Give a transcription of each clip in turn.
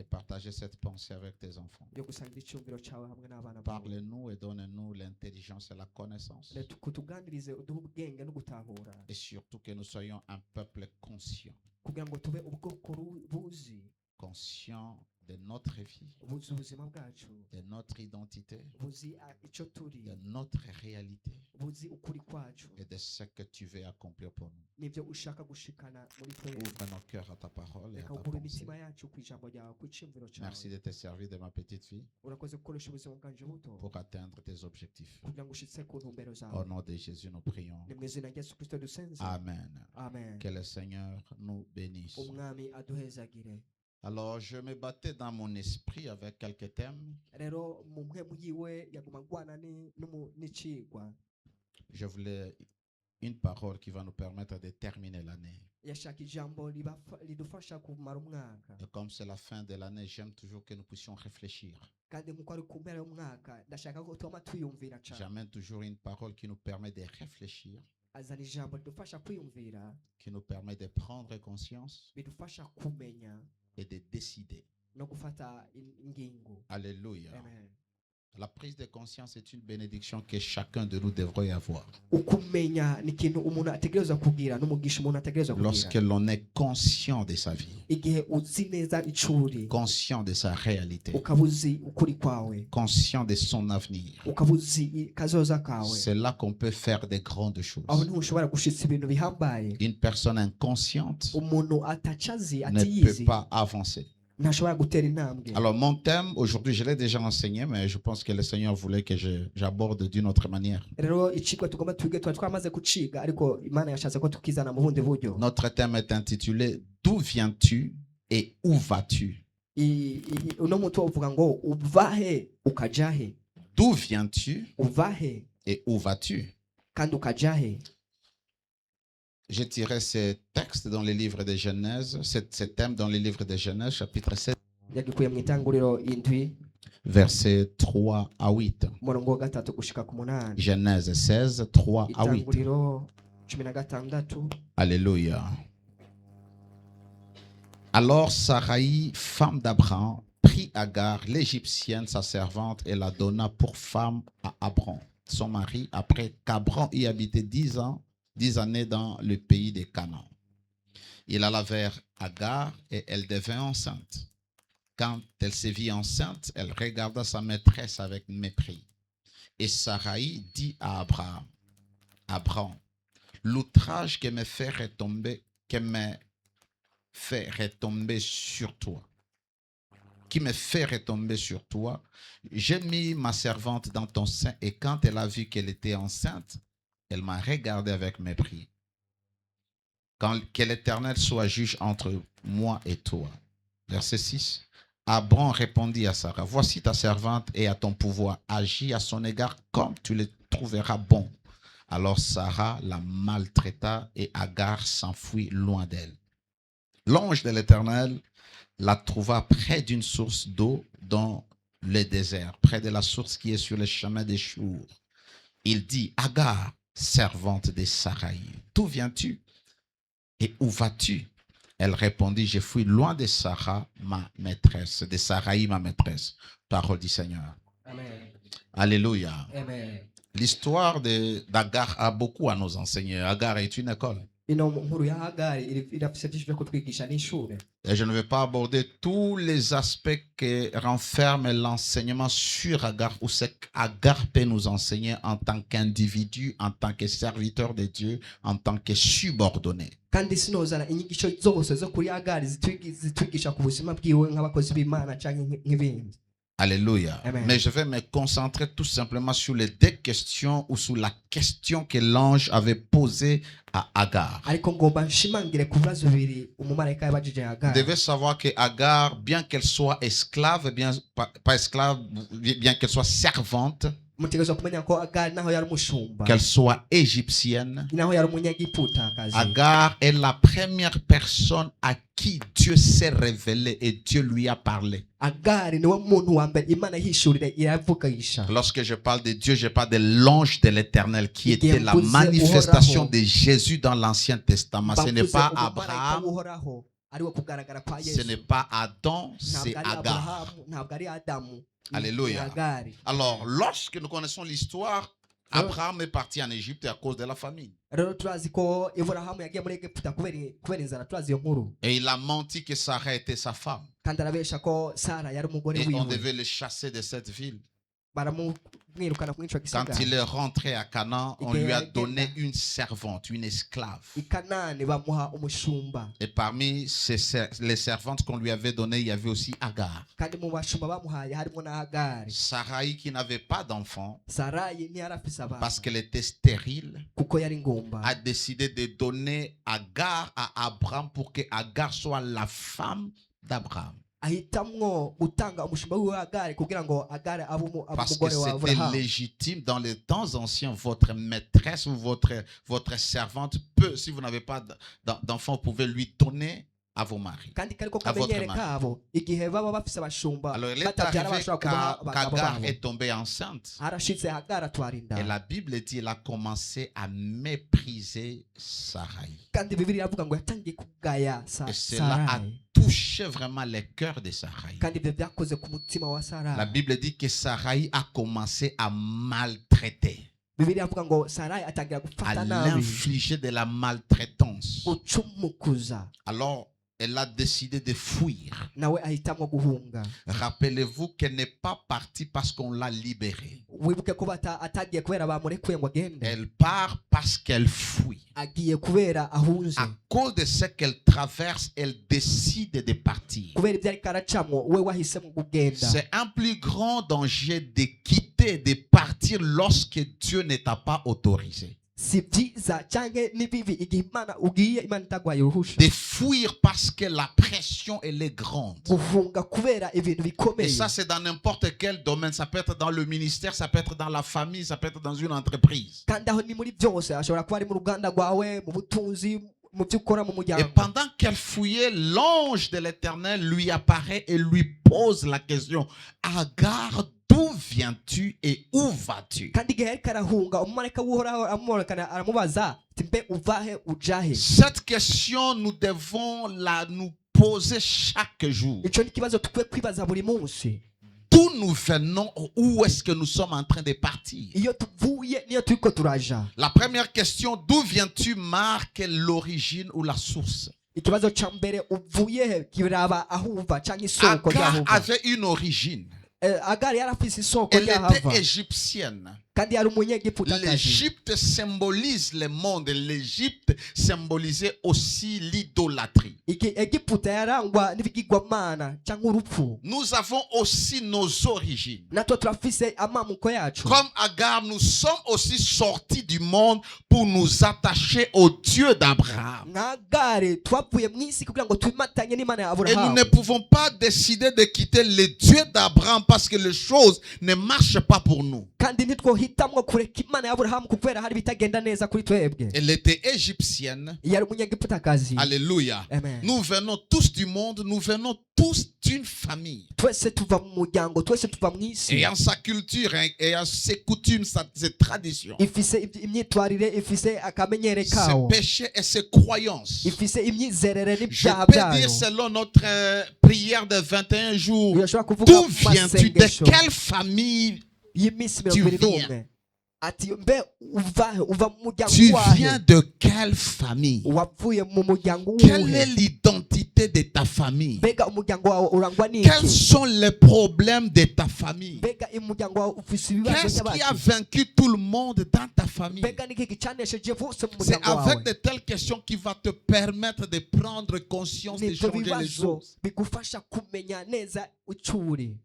de partager cette pensée avec tes enfants. yo gusangira icyumviro cyawe hamwe n'abana bawe. Parle-nous et donne-nous l'intelligence et la connaissance. Kutuganirize uduhe ubwenge no gutahura Et surtout que nous soyons un peuple conscient. kugira ngo tube ubwoko buzi Conscient de notre vie, buzi ubuzima bwacu, de notre identité, buzi icyo turi, de notre réalité buzi ukuri kwacu et de ce que tu veux accomplir pour nous. n'ibyo ushaka gushikana muri twe. Ouvre nos cœurs à ta parole et à Reka ta ugure pensée. imitima yacu ku ijambo ryawe, ku cyumviro cyawe. Merci de te servir de ma petite fille Urakoze gukoresha ubuzima bwanje buto pour atteindre tes objectifs. kugira ngo ushitse ku ntumbero Au zawe. nom de Jésus, nous prions. Ni mu izina rya Yesu Kristo dusenze. Amen. Amen. Que le Seigneur nous bénisse. Umwami aduhezagire. Alors, je me battais dans mon esprit avec quelques thèmes. Rero mu mpemu yiwe yaguma agwana n'icigwa. Je voulais une parole qui va nous permettre de terminer l'année. Yashaka ijambo ridufasha kumara umwaka. Et comme c'est la fin de l'année, j'aime toujours que nous puissions réfléchir. Kandi nkuko ari ku mpera y'umwaka ndashaka ko twama twiyumvira cyane. J'amène toujours une parole qui nous permet de réfléchir, Azana ijambo ridufasha kwiyumvira, qui nous permet de prendre conscience bidufasha kumenya et de décider. no gufata ingingo. Alléluia. Amen. La prise de conscience est une bénédiction que chacun de nous devrait avoir. Ukumenya ni ikintu umuntu ategereza kugira, n'umugisha umuntu ategereza Lorsque kugira. l'on est conscient de sa vie, Igihe uzi neza icuri, conscient de sa réalité, ukabuzi ukuri kwawe, conscient de son avenir, ukabuzi kazoza kawe, c'est là qu'on peut faire de grandes choses. aho niho ushobora gushitsa ibintu bihambaye. Une personne inconsciente Umuntu atacazi ne peut atiyizi pas avancer. ntashobora gutera intambwe. Alors mon thème aujourd'hui, je l'ai déjà enseigné, mais je pense que le Seigneur voulait que j'aborde d'une autre manière. Rero icigwa tugomba twige tuba twamaze kuciga, ariko Imana yashatse ko tukizana mu bundi buryo. Notre thème est intitulé « D'où viens-tu et où vas-tu » Uno muntu uvuga ngo uvahe ukajahe, D'où viens-tu uvahe et où vas-tu? kandi ukajahe. J'ai tiré ces textes dans les livres de Genèse, ces thèmes dans les livres de Genèse, chapitre 7, Yagikuye mu itanguriro indwi versets 3 à 8. umurongo wa gatatu gushika ku munani. Genèse 16, 3 à 8. Itanguriro 16. Alléluia. Alors Sarai, femme d'Abraham, prit Agar, l'Égyptienne, sa servante, et la donna pour femme à Abram, son mari, après qu'Abram y habitait 10 années dans le pays de Canaan. Il alla vers Agar et elle devint enceinte. Quand elle se vit enceinte, elle regarda sa maîtresse avec mépris. Et Sarai dit à Abraham, Abraham, l'outrage que me fait retomber sur toi, qui me fait retomber sur toi, j'ai mis ma servante dans ton sein et quand elle a vu qu'elle était enceinte, elle m'a regardé avec mépris. Que l'Éternel soit juge entre moi et toi. Verset 6. Abram répondit à Sarah, voici ta servante et à ton pouvoir, agis à son égard comme tu le trouveras bon. Alors Sarah la maltraita et Agar s'enfuit loin d'elle. L'ange de l'Éternel la trouva près d'une source d'eau dans le désert, près de la source qui est sur le chemin des Chours. Il dit, Agar, servante de Sarai, d'où viens-tu et où vas-tu? Elle répondit, je fuis loin de Sarah, ma maîtresse, de Sarai, ma maîtresse. Parole du Seigneur. Amen. Alléluia. Amen. L'histoire d'Agar a beaucoup à nous enseigner. Agar est une école. Ino nkuru ya Hagari irafise byinshi byo kutwigisha n'ishure. Et je ne vais pas aborder tous les aspects que renferme l'enseignement sur Agar ou ce qu'Agar peut nous enseigner en tant qu'individu, en tant que serviteur de Dieu, en tant que subordonné. Kandi sinozana inyigisho zose zo kuri Hagari zitwigisha ku buzima bwiwe nk'abakozi b'Imana canke nk'ibindi. Alléluia. Amen. Mais je vais me concentrer tout simplement sur les deux questions ou sur la question que l'ange avait posée à Agar. Ariko nshimangire ku bibazo bibiri umumarayika yabajije Vous Hagari. devez savoir que Agar, bien qu'elle soit esclave, bien pas esclave, bien qu'elle soit servante, Mutegerezwa kumenya ko Hagari naho yari umushumba, qu'elle soit égyptienne, naho yari umunyagiputakazi, Agar est la première personne à qui Dieu s'est révélé et Dieu lui a parlé. Hagari niwe muntu wa mbere Imana yihishurira iravugisha. Lorsque je parle de Dieu, je parle de l'ange de l'Éternel qui était la manifestation de Jésus dans l'Ancien Testament. Ce n'est pas Abraham. ari wo kugaragara kwa Ce Yesu n'est pas Adam, c'est ntabwo ari Agar. Aburahamu ntabwo ari Adamu ni Alléluia. Agari. Alors, lorsque nous connaissons l'histoire, Abraham est parti en Égypte à cause de la famine. rero turazi ko Aburahamu yagiye muri Egiputa kubera inzara, turazi iyo nkuru, Et il a menti que Sarah était sa femme. kandi arabesha ko Sara yari umugore Et on wiwe, devait le chasser de cette ville. baramwirukana muri ico Quand gisagara. il est rentré à Canaan, on lui a donné une servante, une esclave. I Kanani bamuha umushumba, Et parmi les servantes qu'on lui avait données, il y avait aussi Agar. kandi mu bashumba bamuhaye harimo na Agari. Sarai qui n'avait pas d'enfant Sarayi ntiyari afise abana parce qu'elle était stérile, kuko yari ngumba, a décidé de donner Agar à Abraham pour que Agar soit la femme d'Abraham. ahitamwo gutanga umushumba wiwe Agari kugira ngo Agari abe Parce que umugore wa c'était Aburahamu. légitime dans les temps anciens. Votre maîtresse ou votre servante peut, si vous n'avez pas d'enfant, vous pouvez lui donner à vos maris. Kandi kariko À votre kamenyere mari. kabo igihe baba bafise abashumba Alors, il est batabyara arrivé bashobora kubaha abagabo qu'Agar babo. est tombée enceinte. Arashitse Agari atwara inda, Et la Bible dit qu'il a commencé à mépriser Sarai. kandi Bibiliya iravuga ngo yatangiye kugaya Et cela a Sarayi, touché vraiment les cœurs de Sarai. kandi ibyo byakoze ku mutima wa La Sarayi. Bible dit que Sarai a commencé à maltraiter, Bibiliya iravuga ngo Sarayi atangira à gufata nabi, l'infliger de la maltraitance. gucumukuza, Alors, elle a décidé de fuir. nawe ahitamwo guhunga. Rappelez-vous qu'elle n'est pas partie parce qu'on l'a libérée. Wibuke ko atagiye kubera bamurekuye ngo agende, Elle part parce qu'elle fuit. agiye kubera ahunze, À cause de ce qu'elle traverse, elle décide de partir. kubera ibyo ariko aracamwo we wahisemo kugenda. C'est un plus grand danger de quitter, de partir lorsque Dieu ne t'a pas autorisé. Si byiza cyangwa ni bibi igihe Imana ugiye Imana itagwaye uruhusha, De fuir parce que la pression, elle est grande. guhunga kubera ibintu Et bikomeye. ça, c'est dans n'importe quel domaine. Ça peut être dans le ministère, ça peut être dans la famille, ça peut être dans une entreprise. kandi aho ni muri byose, ashobora kuba ari mu ruganda rwawe, mu butunzi, mu byo ukora mu Et muryango. pendant qu'elle fouillait, l'ange de l'Éternel lui apparaît et lui pose la question: Agar, d'où viens-tu et où vas-tu? kandi igihe ariko arahunga, umumarayika w'uhoraho aramubonekana aramubaza ati mbe uvahe ujahe. Cette question, nous devons nous poser chaque jour. Ico ni ikibazo tukwiye kwibaza buri munsi. D'où nous venons, où est-ce que nous sommes en train de partir? Iyo tuvuye niyo turiko turaja. La première question, d'où viens-tu, marque l'origine ou la source. Ikibazo ca mbere, uvuye he kiraba aho uva canke isoko Agar ry'aho uva. avait une origine. Agari yari afise isoko Elle ry'ahava, était égyptienne. kandi yari umunyegiputakazi. L'Égypte symbolise le monde. L'Égypte symbolisait aussi l'idolâtrie. Egiputa yarangwa n'ibigirwamana canke urupfu. Nous avons aussi nos origines. Natwe turafise amamuko yacu. Comme Agar, nous sommes aussi sortis du monde pour nous attacher au Dieu d'Abraham. Nk'Agari twavuye mu isi kugira ngo twimatanye n'Imana ya Et nous Aburahamu, ne pouvons pas décider de quitter le Dieu d'Abraham parce que les choses ne marchent pas pour nous. kandi ntitwohitamwo kureka Imana ya Aburahamu kubera hari bitagenda neza kuri twebwe. Elle était égyptienne. Yari umunyegiputakazi. Alléluia. Amen. Nous venons tous du monde, nous venons tous d'une famille. Twese tuva mu muryango, twese tuva mu isi. Ayant sa culture, ayant ses coutumes, ses traditions, Ifise imyitwarire, ifise akamenyere ses kawo, péchés et ses croyances. ifise imyizerere Je n'ibyaha peux byayo. dire selon notre prière de 21 jours, Urashobora kuvuga d'où mu viens-tu? De masengesho quelle famille y'iminsi tu 21, viens? ati mbe uva mu muryango Tu wahe, viens de quelle famille? wavuye mu muryango Quelle est wuhe, l'identité de ta famille? mbega umuryango wawe urangwa Quels n'iki, sont les problèmes de ta famille? mbega umuryango wawe ufise ibibazo Qu'est-ce qui a by'abantu, vaincu tout le monde dans ta famille? mbega niki gicanesheje bose mu C'est muryango avec wawe. de telles questions qui va te permettre de prendre conscience, de Nivyo changer les bibazo choses. bigufasha kumenya neza ucuri.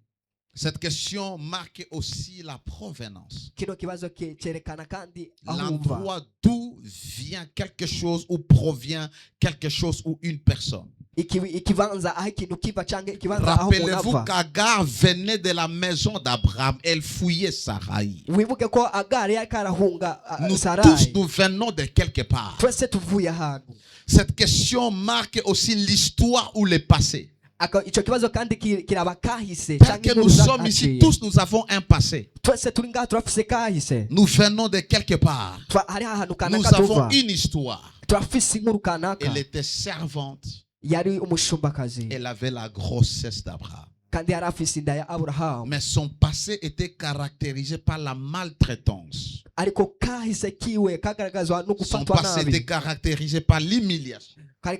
Cette question marque aussi la provenance. Kino kibazo cyerekana kandi aho uva, L'endroit d'où vient quelque chose ou provient quelque chose ou une personne. ikibanza aho ikintu kiva canke ikibanza aho umuntu Rappelez-vous ava. qu'Agar venait de la maison d'Abraham. Elle fouillait Sarai. Wibuke ko Agari yariko arahunga Nous tous, Sarayi. nous venons de quelque part. Twese tuvuye ahantu. Cette question marque aussi l'histoire ou le passé. Ico kibazo kandi kiraba kahise Tel canke que nous inkuru sommes ici, zaciye. tous nous avons un passé. Twese turi ngaha turafise kahise. Nous venons de quelque part. Hari ahantu Nous kanaka avons tuva. une histoire. Turafise inkuru kanaka. Elle était servante yari umushumbakazi Elle avait la grossesse d'Abraham. kandi yari afise inda ya Aburahamu, Mais son passé était caractérisé par la maltraitance. ariko kahise kiwe kagaragazwa no Son gufatwa passé nabi, était caractérisé par l'humiliation, kari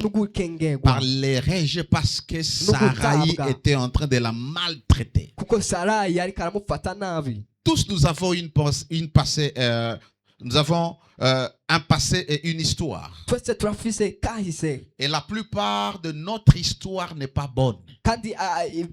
no gukengegwa, par les rejets, parce que Sarai était en train de la maltraiter. kuko Sarayi yari karamufata nabi. Tous nous avons nous avons un passé et une histoire. Twese turafise kahise, Et la plupart de notre histoire n'est pas bonne. kandi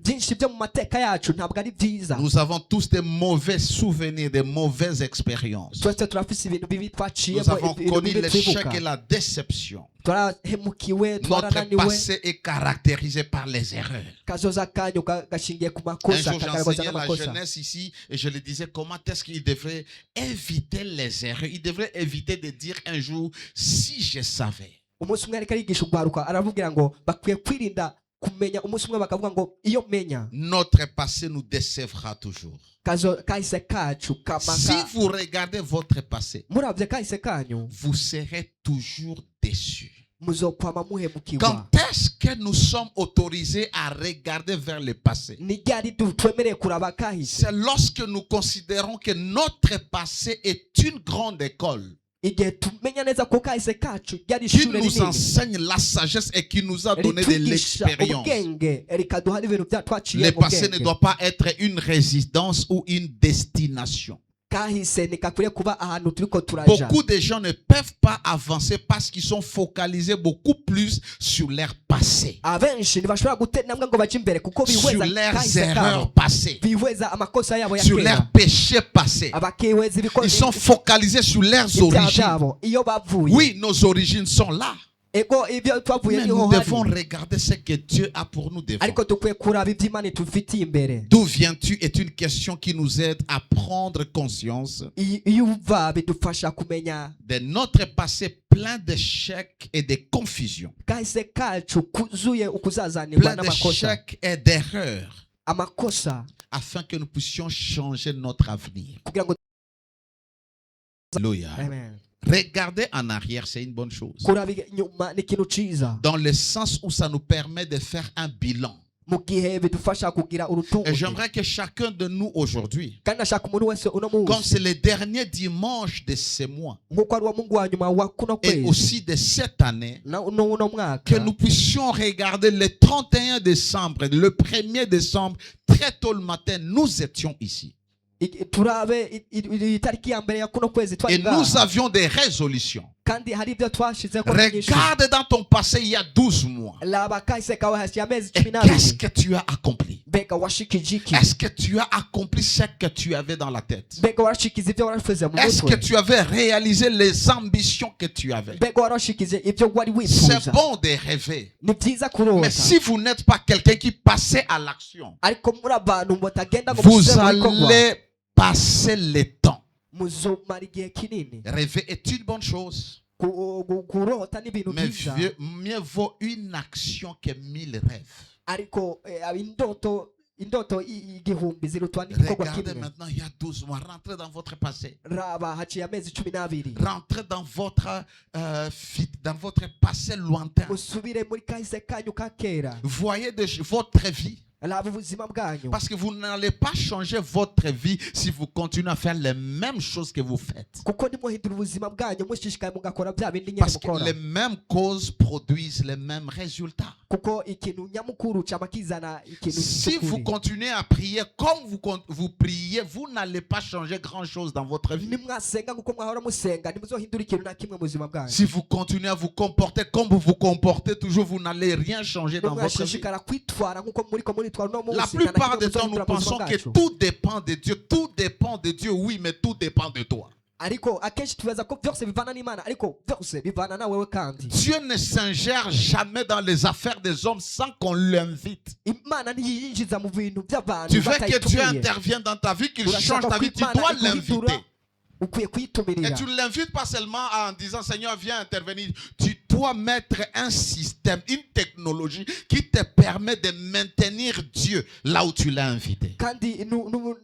byinshi byo mu mateka yacu ntabwo ari byiza. Nous avons tous des mauvais souvenirs, des mauvaises expériences. Twese turafise ibintu bibi Nous twaciyemo, avons ibintu connu bibi l'échec twibuka, et la déception. twarahemukiwe, Notre twarananiwe, passé est caractérisé par les erreurs. kazoza kanyu gashingiye ku Un makosa, jour, kagaragaza j'enseignais la n'amakosa. jeunesse ici et je le disais comment est-ce qu'il devrait éviter les erreurs. Il devrait éviter de dire un jour si je savais. Umunsi umwe ariko arigisha urwaruka aravugira ngo bakwiye kwirinda kumenya, umunsi umwe bakavuga ngo iyo menya Notre passé nous décevra toujours. kahise kacu Si kamaka. vous regardez votre passé, Muravye kahise kanyu vous serez toujours déçus. muzokwama muhemukiwa. Quand est-ce que nous sommes autorisés à regarder vers le passé? Ni ryari twemereye kuraba kahise? C'est lorsque nous considérons que notre passé est une grande école Igihe tumenya neza ko kahise kacu ryari qui ishure nous rinini enseigne la sagesse et qui nous a donné de ritwigisha l'expérience. ubwenge, rikaduha n'ibintu Le twaciyemo passé ne ubwenge. doit pas être une résidence ou une destination. Kahise nikakwiriye kuba ahantu turiko turaja. Beaucoup de gens ne peuvent pas avancer parce qu'ils sont focalisés beaucoup plus sur leur passé, Abenshi ntibashobora gutera intambwe ngo baje imbere kuko sur bihweza leurs kahise erreurs kabo, passées, bihweza amakosa yabo ya sur kera, leurs péchés passés. abakihweza Ils sont focalisés sur leurs ibyaha origines. byabo iyo bavuye. Oui, nos origines sont là. Ego ibyo twavuye Mais niho nous hari, devons regarder ce que Dieu a pour nous devant. ariko dukwiye kuraba iby'Imana itufitiye imbere. D'où viens-tu est une question qui nous aide à prendre conscience Iyo uva bidufasha kumenya de notre passé plein d'échecs et de confusions, kahise kacu kuzuye ukuzazanirwa plein n'amakosa, d'échecs et d'erreurs, amakosa, afin que nous puissions changer notre avenir. kugira ngo Alléluia. Amen. Regarder en arrière, c'est une bonne chose. kuraba inyuma ni ikintu ciza, Dans le sens où ça nous permet de faire un bilan. mu gihe bidufasha kugira Et urutungu. j'aimerais que chacun de nous aujourd'hui, Kandi nashaka umuntu wese uno comme munsi, c'est le dernier dimanche de ce mois nk'uko ari uwo Mungu wa nyuma wa kuno et kwezi aussi de cette année, na uno que mwaka, nous puissions regarder le 31 décembre, le 1er décembre, très tôt le matin, nous étions ici. turabe itariki ya mbere ya kuno kwezi Et twari nous ngaha, avions des résolutions. kandi hari ibyo twashize ko nyinshi. Regarde dans ton passé, il y a 12 mois. Laba kahise kawe hasi y'amezi Et 12, qu'est-ce que tu as accompli? mbega washikije iki? Est-ce que tu as accompli ce que tu avais dans la tête? Mbega warashikize ibyo warafuze mu Est-ce que mutwe? tu avais réalisé les ambitions que tu avais? Mbega warashikize ibyo wari C'est wifuza? bon de rêver. Ni byiza Mais kurota, si vous n'êtes pas quelqu'un qui passait à l'action, ariko muri abantu mutagenda ngo vous mushyire mu bikorwa, allez passer le temps. muzomara igihe kinini. Rêver est une bonne chose. Kurota ni ibintu Mais byiza, mieux vaut une action que 1000 rêves. ariko indoto igihumbi zirutwa n'igikorwa Regardez kimwe. maintenant, il y a 12 mois. Rentrez dans votre passé. Raba haciye amezi 12, Rentrez dans votre passé lointain. musubire muri kahise kanyu ka kera, Voyez votre vie. raba ubuzima bwanyu, Parce que vous n'allez pas changer votre vie si vous continuez à faire les mêmes choses que vous faites. kuko nimuhindura ubuzima bwanyu mushishikaye mugakora bya bindi nyine Parce que mukora, les mêmes causes produisent les mêmes résultats. kuko ikintu nyamukuru cyama kizana ikintu Si vous cy'ukuri. continuez à prier comme vous priez, vous n'allez pas changer grand-chose dans votre vie. Nimwasenga nkuko mwahora musenga ntimuzohindura ikintu na kimwe mu buzima bwanyu. Si vous continuez à vous comporter comme vous vous comportez toujours, vous n'allez rien changer dans votre vie. Mwashishikara kwitwara nkuko muriko muritwara no munsi, La plupart du temps, nous pensons que tout dépend de Dieu. Tout dépend de Dieu, oui, mais tout dépend de toi. ariko akenshi tubaza ko byose bivana n'Imana, ariko byose bivana na wewe kandi. Dieu ne s'ingère jamais dans les affaires des hommes sans qu'on l'invite. Imana ntiyinjiza mu bintu by'abantu Tu veux que Dieu batayitumiye. intervienne dans ta vie, qu'il Urashaka change ta ko vie, tu Imana dois ikuhindura, l'inviter. ukwiye Et kuyitumirira. tu ne l'invites pas seulement en disant Seigneur, viens intervenir. Tu dois mettre un système, une technologie qui te permet de maintenir Dieu là où tu l'as invité. Kandi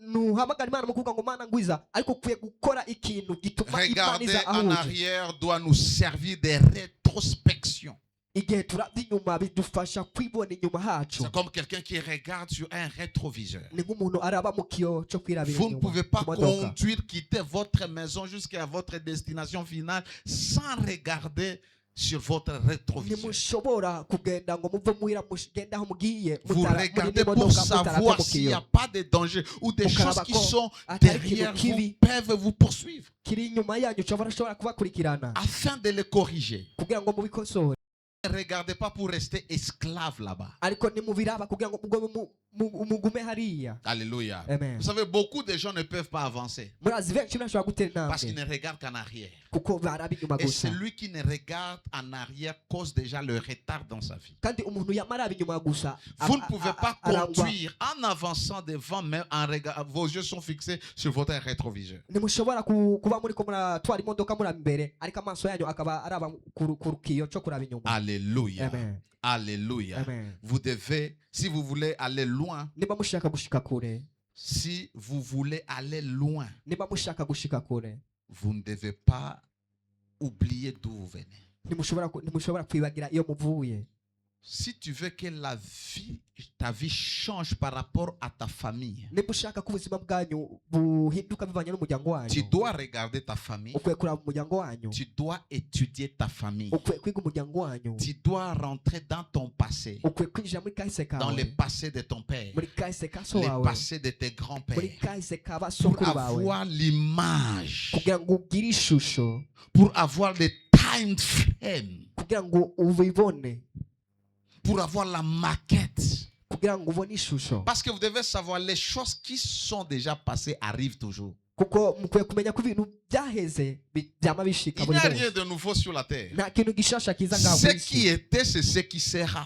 nuhamagara Imana mu kuvuga ngo Mana ngwiza, ariko ukwiye gukora ikintu gituma Imana Regarder iza en ahuje. arrière doit nous servir de rétrospection. igihe turabye inyuma bidufasha kwibona inyuma hacu C'est comme quelqu'un qui regarde sur un rétroviseur. ni nk'umuntu araba mu kiyo cyo kwirabira Vous ne inyuma pouvez pas ku modoka. conduire, quitter votre maison jusqu'à votre destination finale sans regarder sur votre rétroviseur. ntimushobora kugenda ngo muve muhira mugende aho mugiye Vous muri regardez pour modoka savoir mutarate mu s'il n'y kiyo a pas de danger ou des choses qui sont atari derrière ikintu vous kibi peuvent vous poursuivre kiri inyuma yanyu ushobora kubakurikirana afin de les corriger. kugira ngo mubikosore Ne regardez pas pour rester esclave là-bas. ariko nimubiraba kugira ngo mugume hariya. Alléluia. Amen. Vous savez, beaucoup de gens ne peuvent pas avancer murazi benshi ntashobora gutera parce qu'ils intambwe ne regardent qu'en arrière. kuko baraba inyuma Et gusa celui qui ne regarde en arrière cause déjà le retard dans sa vie. kandi umuntu yamara inyuma gusa Vous ne pouvez pas arangwa conduire en avançant devant, mais en regard, vos yeux sont fixés sur votre rétroviseur. ntimushobora kuba muri ko muratwara imodoka muri imbere ariko amaso yanyu akaba araba ku rukiyo cyo kuraba inyuma. Alléluia. Amen. Alléluia. Amen. Vous devez, si vous voulez aller loin, niba mushaka gushika kure si vous voulez aller loin, niba mushaka gushika kure vous ne devez pas oublier d'où vous venez. ntimushobora kwibagira iyo muvuye. Si tu veux que ta vie change par rapport à ta famille, niba ushaka ko ubuzima bwanyu buhinduka bivanye n'umuryango wanyu tu dois regarder ta famille, ukwiye kuraba umuryango wanyu tu dois étudier ta famille, ukwiye kwiga umuryango wanyu tu dois rentrer dans ton passé, ukwiye kwinjira muri kahise dans le kawe passé de ton père, muri kahise ka so le wawe passé de tes grands-pères, muri kahise ka pour basokuru bawe avoir l'image, kugira ngo ugire ishusho pour avoir le time frame, kugira ngo ubibone pour avoir la maquette. kugira ngo ubone ishusho Parce que vous devez savoir, les choses qui sont déjà passées arrivent toujours. kuko mukwiye kumenya ko ibintu byaheze byama bishika Il n'y buri a munsi rien de nouveau sur la terre. nta kintu gishasha kiza ngaho Ce ku qui isi était, c'est ce qui sera.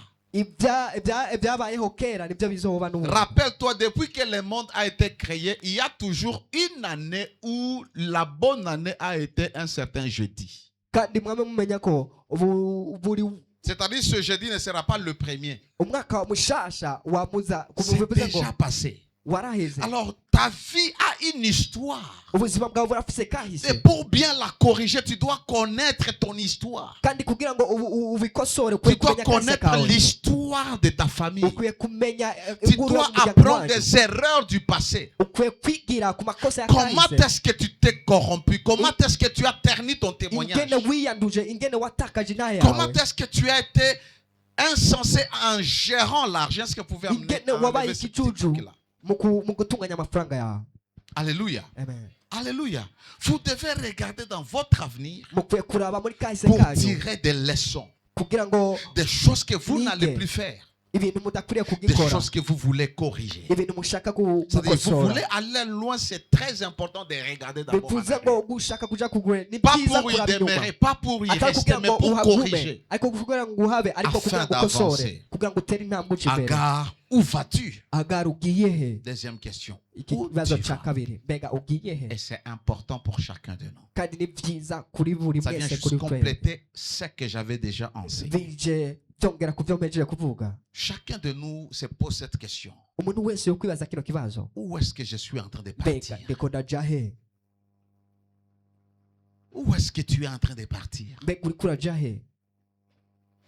ibyabayeho kera nibyo bizoba n'ubu. Rappelle-toi, depuis que le monde a été créé, il y a toujours une année où la bonne année a été un certain jeudi. kandi mwame mumenya ko buri C'est-à-dire ce jeudi ne sera pas le premier. umwaka mushasha wamuza C'est kuvuze ngo déjà passé. waraheze. Alors ta vie a une histoire. ubuzima bwawe burafise kahise Et pour bien la corriger, tu dois connaître ton histoire. kandi kugira ngo ubikosore Tu ukwiye dois kumenya kahise connaître kawe l'histoire de ta famille. ukwiye kumenya Tu inkuru dois y'umuryango apprendre wanyu. des erreurs du passé. ukwiye kwigira ku makosa ya Comment kahise est-ce que tu t'es corrompu? Comment est-ce que tu as terni ton témoignage? ingene wiyanduje ingene watakaje inaha Comment yawe est-ce que tu as été insensé en gérant l'argent? Est-ce que vous pouvez ingene wabaye enlever ce ikijuju truc-là? mu gutunganya amafaranga yawe. Alléluia. Amen. Alléluia. Vous devez regarder dans votre avenir mukwiye kuraba muri kahise pour kanyu tirer des leçons, kugira ngo des choses que vous Nige. n'allez plus faire, ibintu mudakwiriye des kugikora choses que vous voulez corriger. ibintu mushaka C'est-à-dire, vous gukosora voulez aller loin, c'est très important de regarder d'abord en bivuze arrière. ngo gushaka kuja kugure ni Pas byiza pour y kuraba inyuma demeurer, pas pour y atari rester, kugira mais ngo pour uhagume corriger. ariko kugira ngo uhabe ariko Afin kugira ngo ukosore d'avancer. kugira ngo utere intambwe uca imbere. Agar, où vas-tu? agara ugiye he Deuxième question. iki Où kibazo tu cya vas? kabiri mbega ugiye he Et c'est important pour chacun de nous. kandi ni byiza kuri buri Ça vient mwese juste kuri twe compléter ce que j'avais déjà enseigné. bije byongera ku byo mpejeje kuvuga. Chacun de nous se pose cette question. umuntu wese yo kwibaza kino kibazo Où est-ce que je suis en train de mbega partir? ndiko ndaja he Où est-ce que tu es en train de partir? mbega uriko uraja he.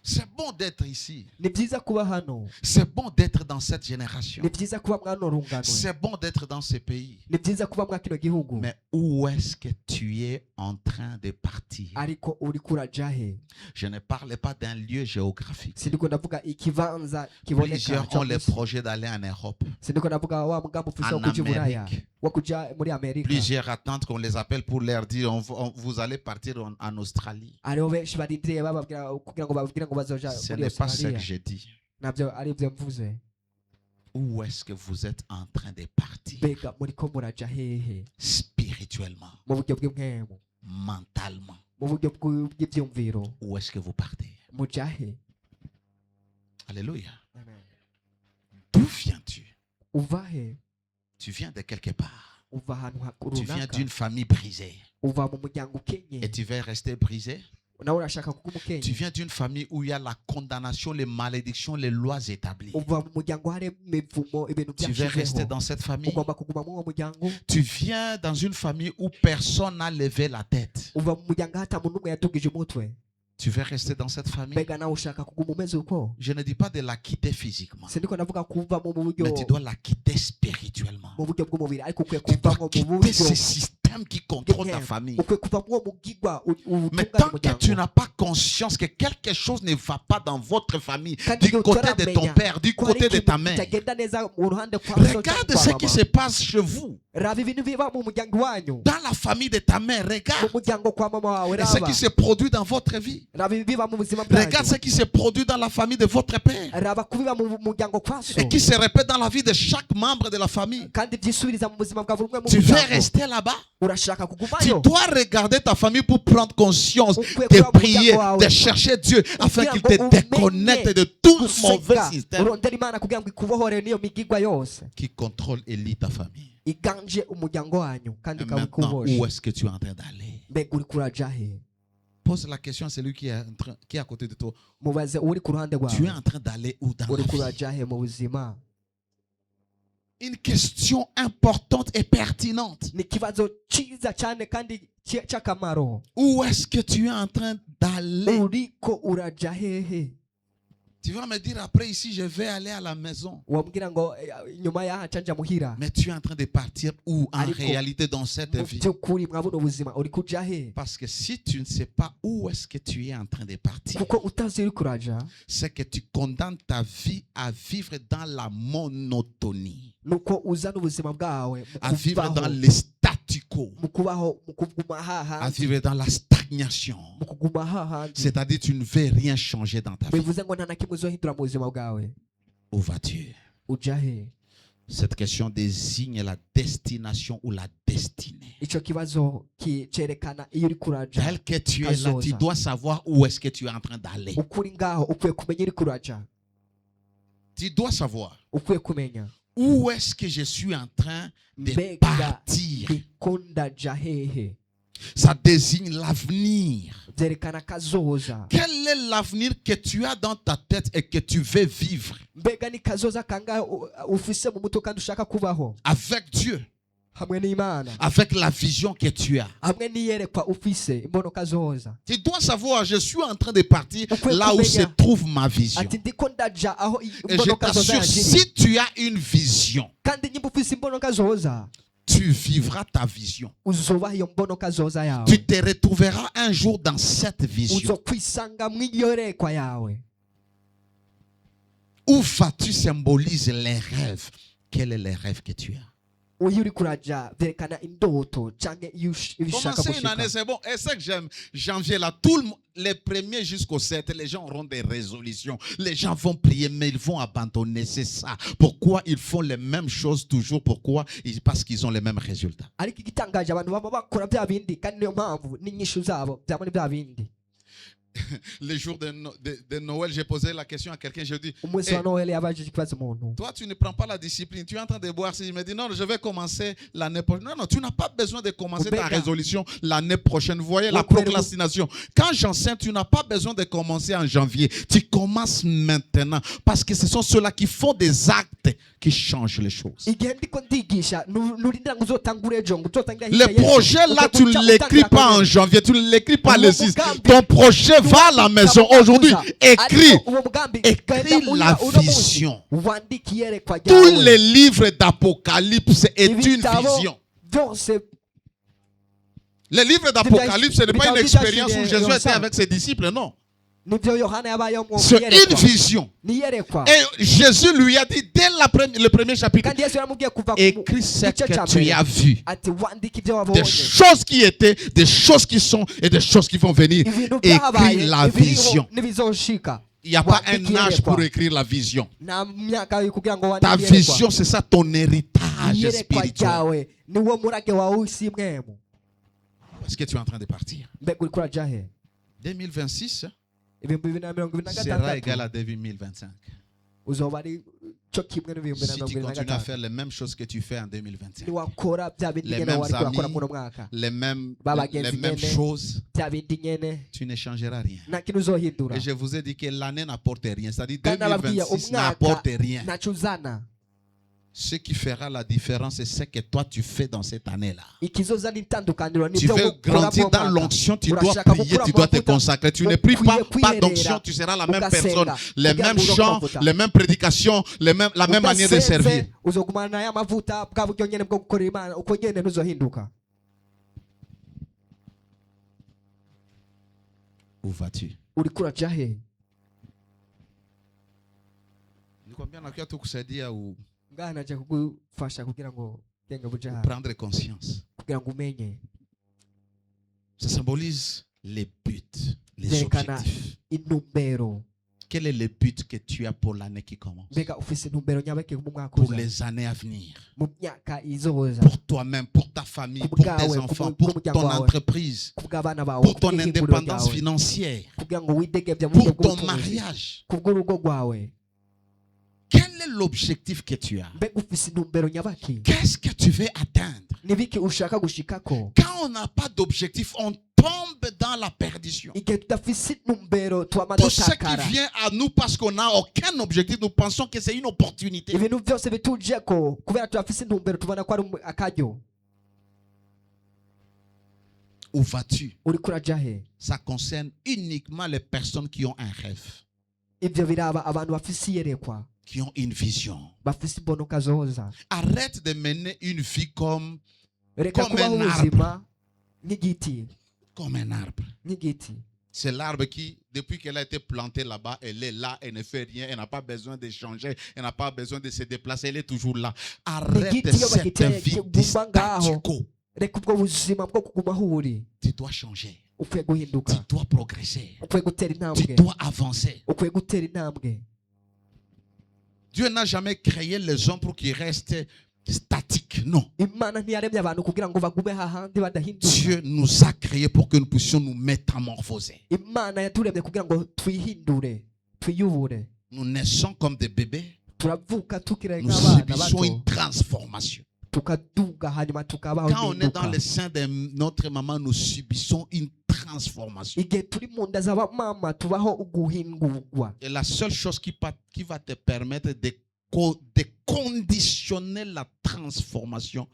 C'est bon d'être ici. ni byiza kuba hano C'est bon d'être dans cette génération. ni byiza kuba mwano rungano C'est bon d'être dans ce pays. ni byiza kuba mwa kino gihugu Mais où est-ce que tu es en train de partir? ariko uriko uraja he. Je ne parle pas d'un lieu géographique. sindiko ndavuga ikibanza kiboneka Plusieurs ont le projet d'aller en Europe, sindiko ndavuga wa mugambi ufise wo en kuja i buraya Amérique. wo kuja muri amerika. Plusieurs attendent qu'on les appelle pour leur dire vous allez partir en Australie. hariho benshi barindiriye bababwira kugira ngo babwire ngo bazoja Ce muri n'est pas ce que australia j'ai dit. nabyo ari byo mvuze. Où est-ce que vous êtes en train de partir? mbega muriko muraja hehe Spirituellement, mu buryo bw'impwemu mentalement. mu buryo bw'ibyumviro Où est-ce que vous partez? muja he. Alléluia. Amen. D'où viens-tu? uva he Tu viens de quelque part. uva ahantu Tu viens runaka d'une famille brisée. uva mu muryango ukenye Et tu veux rester brisé? nawe urashaka kuba Tu umukenye. viens d'une famille où il y a la condamnation, les malédictions, les lois établies. uva mu muryango harimo imivumo ibintu Tu veux rester byashizeho dans cette famille? ugomba kuguma muri uwo muryango. Tu viens dans une famille où personne n'a levé la tête. uva mu muryango hata muntu umwe yadugije umutwe. Tu veux rester dans cette famille? mbega nawe ushaka kuguma umeze uko? Je ne dis pas de la quitter physiquement, Sindiko navuga kuvamo mu buryo mais tu dois la quitter spirituellement. mu buryo bw'umubiri, ariko ukwiye Tu dois kuvamo mu quitter buryo ce système qui contrôle ta famille. ukwiye kuva muri uwo mugigwa Mais utunganya tant que tu umuryango. n'as pas conscience que quelque chose ne va pas dans votre famille, Kandi du igihe côté de ton utaramenya père, du ko hari côté de ikintu ta mère, kitagenda neza mu ruhande kwa so cyangwa regarde kwa ce qui mama. se passe chez vous, Raba ibintu biba mu muryango wanyu, dans la famille de ta mère. mu Regarde muryango kwa mama wawe. et ce Raba qui se produit dans votre vie. raba ibiba mu buzima Regarde ce bwanyu, qui se produit dans la famille de votre père raba kubiba mu muryango kwa so, et qui se répète dans la vie de chaque membre de la famille. kandi byisubiriza mu buzima bwa buri umwe mu Tu veux muryango. rester là-bas? Urashaka Tu kugumayo, dois regarder ta famille pour prendre conscience, ukwiye de kureba prier, umuryango de wawe, chercher Dieu afin qu'il te kugira ngo déconnecte de tout mauvais gusenga système urondera Imana kugira ngo ikubohore n'iyo migigwa yose qui contrôle et lie ta famille. iganje umuryango wanyu kandi Et maintenant, ikawukubosha. où est-ce que tu es en train d'aller? Mbega uri kuraja he? Pose la question à celui qui est, qui est à côté de toi. Mubaze uri ku ruhande Tu es rwawe, en train d'aller où dans la uri vie? kuraja he mu buzima? Une question importante et pertinente. Ni ikibazo cyiza cyane kandi cy'akamaro. Où est-ce que tu es en train d'aller? Uriko uraja hehe? Tu vas me dire après ici, je vais aller à la maison. Wambwira ngo nyuma y'aha canja muhira, Mais tu es en train de partir où en Ariko, réalité dans cette mu vie? by'ukuri mwa buno buzima uri kuja he? Parce que si tu ne sais pas où est-ce que tu es en train de partir, Kuko utazi uri kuraja, c'est que tu condamnes ta vie à vivre dans la monotonie, nuko uzana ubuzima bwawe à vivre dans mu le statu quo, kubaho, mu kuguma à hahandi, vivre dans la stagnation. mu kuguma hahandi. C'est-à-dire tu ne veux rien changer dans ta vie. Bivuze ngo nta na kimwe uzohindura mu buzima bwawe. Où vas-tu? Uja he? Cette question désigne la destination ou la destinée. Ico kibazo cerekana iyo uri kuraja. Tel que tu es là, tu dois savoir où est-ce que tu es en train d'aller. Ukuri ngaho ukwiye kumenya uri kuraja. Tu dois savoir Ukwiye kumenya où est-ce que je suis en train de mbega partir. ndiko ndaja hehe. Ça désigne l'avenir. Byerekana kazoza. Quel est l'avenir que tu as dans ta tête et que tu veux vivre Mbega ni kazoza kangahe ufise mu mutwe kandi ushaka kubaho avec Dieu, hamwe n'Imana, avec la vision que tu as? hamwe n'iyerekwa ufise imbono kazoza. Tu dois savoir, je suis en train de partir Ukwiye là où se kumenya trouve ma vision. ati ndiko ndaja aho Et je imbono kazoza t'assure, yangiriye. si tu as une vision, Kandi nyimba ufise imbono kazoza, tu vivras ta vision. uzobaha iyo mbono kazoza yawe. Tu te retrouveras un jour dans cette vision. Uzokwisanga mw'iyorekwa yawe. Où vas-tu symboliser les rêves? Quel est le rêve que tu as? Iyo uri kuraja byerekana indoto canke iyo ubishaka Commencer une année, gushika. c'est bon. Et c'est que j'aime. Janvier, là, tout le monde, les premiers jusqu'au 7, les gens auront des résolutions. Les gens vont prier, mais ils vont abandonner. C'est ça. Pourquoi ils font les mêmes choses toujours? Pourquoi? Parce qu'ils ont les mêmes résultats. Ariko igitangaje abantu baba bakora bya bindi kandi niyo mpamvu n'inyishu zabo byaba ni bya bindi. Le jour de Noël, j'ai posé la question à quelqu'un. Je dis, Umunsi wa Noheli yabajije ikibazo umuntu. toi, tu ne prends pas la discipline. Tu es en train de boire. Il me dit, non, je vais commencer l'année prochaine. Non, non, tu n'as pas besoin de commencer ta résolution l'année prochaine. Vous voyez la procrastination. Quand j'enseigne, tu n'as pas besoin de commencer en janvier. Tu commences maintenant. Parce que ce sont ceux-là qui font des actes qui changent les choses. Igihe ndiko ndigisha nurindira ngo uzotangure ejo ngo uzotangira Le projet là, tu ne l'écris pas en janvier. Tu ne l'écris pas le 6. Ton projet va à la maison aujourd'hui. Écris la vision. Tous les livres d'Apocalypse est une vision. Les livres d'Apocalypse, ce n'est pas une expérience où Jésus était avec ses disciples, non. C'est une vision. Et Jésus lui a dit dès le premier chapitre, écris ce que tu as vu. Des choses qui étaient, des choses qui sont et des choses qui vont venir. Écris la vision. Il n'y a pas un âge pour écrire la vision. Ta vision, c'est ça ton héritage spirituel. Est-ce que tu es en train de partir? 2026 sera égal à 2025. Si tu continues à faire les mêmes choses que tu fais en 2025, les mêmes amis, les mêmes choses, tu ne changeras rien. Et je vous ai dit que l'année n'apporte rien. C'est-à-dire 2026 n'apporte rien. Ce qui fera la différence, c'est ce que toi tu fais dans cette année-là. ikizozana itandukaniro Tu veux grandir dans l'onction, tu dois prier, tu dois te consacrer. Tu ne pries pas d'onction, tu seras la même personne, les mêmes chants, les mêmes prédications, la même manière de servir. uzogumana naye amavuta bwa buryo nyene bwo gukorera Imana uko nyene ntuzohinduka. Où vas-tu? Uriko uraja he? Nikwambia nakuja tu kusaidia Ngaha naje kugufasha kugira ngo ubwenge buje hafi, prendre conscience. kugira ngo umenye. Ça symbolise les buts, les Zerekana objectifs. intumbero. Quel est le but que tu as pour l'année qui commence? Mbega ufise intumbero nyabake mu mwaka Pour uza, les années à venir. mu myaka izoza, Pour toi-même, pour ta famille, pour tes enfants, pour ton entreprise, kubw'abana bawe, pour ton kubw'ihinguriro indépendance ryawe, financière, kugira ngo widegembye mu buryo pour ton bw'ubutunzi, mariage. kubw'urugo rwawe. Quel est l'objectif que tu as? Mbega ufise intumbero nyabaki? Qu'est-ce que tu veux atteindre? Nibiki ushaka gushikako? Quand on n'a pas d'objectif, on tombe dans la perdition. Igihe tudafise intumbero twama Tout ce dutakara. qui vient à nous parce qu'on n'a aucun objectif, nous pensons que c'est une opportunité. Ibintu byose bitujeko kubera tudafise intumbero tubona ko ari akaryo. Où vas-tu? Uriko uraja he? Ça concerne uniquement les personnes qui ont un rêve, Ivyo biraba abantu bafise iyerekwa, qui ont une vision. bafise imbonoka zoza. Arrête de mener une vie comme Reka Comme kubaho un ubuzima nk'igiti, un arbre. nk'igiti. C'est l'arbre qui, depuis qu'elle a été plantée là-bas, elle est là, elle ne fait rien, elle n'a pas besoin de changer, elle n'a pas besoin de se déplacer, elle est toujours là. Arrête Igiti iyo cette bagiteye vie kiguma ngaho. statu quo. Reka ubwo buzima bwo kuguma aho uri. Tu dois changer, Ukwiye tu guhinduka, dois progresser, ukwiye gutera tu intambwe, dois avancer. ukwiye gutera intambwe. Dieu n'a jamais créé les hommes pour qu'ils restent statiques. Non. Imana ntiyaremye abantu kugira ngo bagume hahandi badahinduka. Dieu nous a créés pour que nous puissions nous métamorphoser. Imana yaturemye kugira ngo twihindure, twiyubure. Nous naissons comme des bébés. Turavuka tukiri Nous nk'abana subissons bato, une transformation. tukaduga hanyuma tukabaho Quand on est dans impinduka. le sein de notre maman, nous subissons une transformation. Igihe turi mu nda z'abamama tubaho uguhingurwa. Et la seule chose qui va te permettre de conditionner la transformation,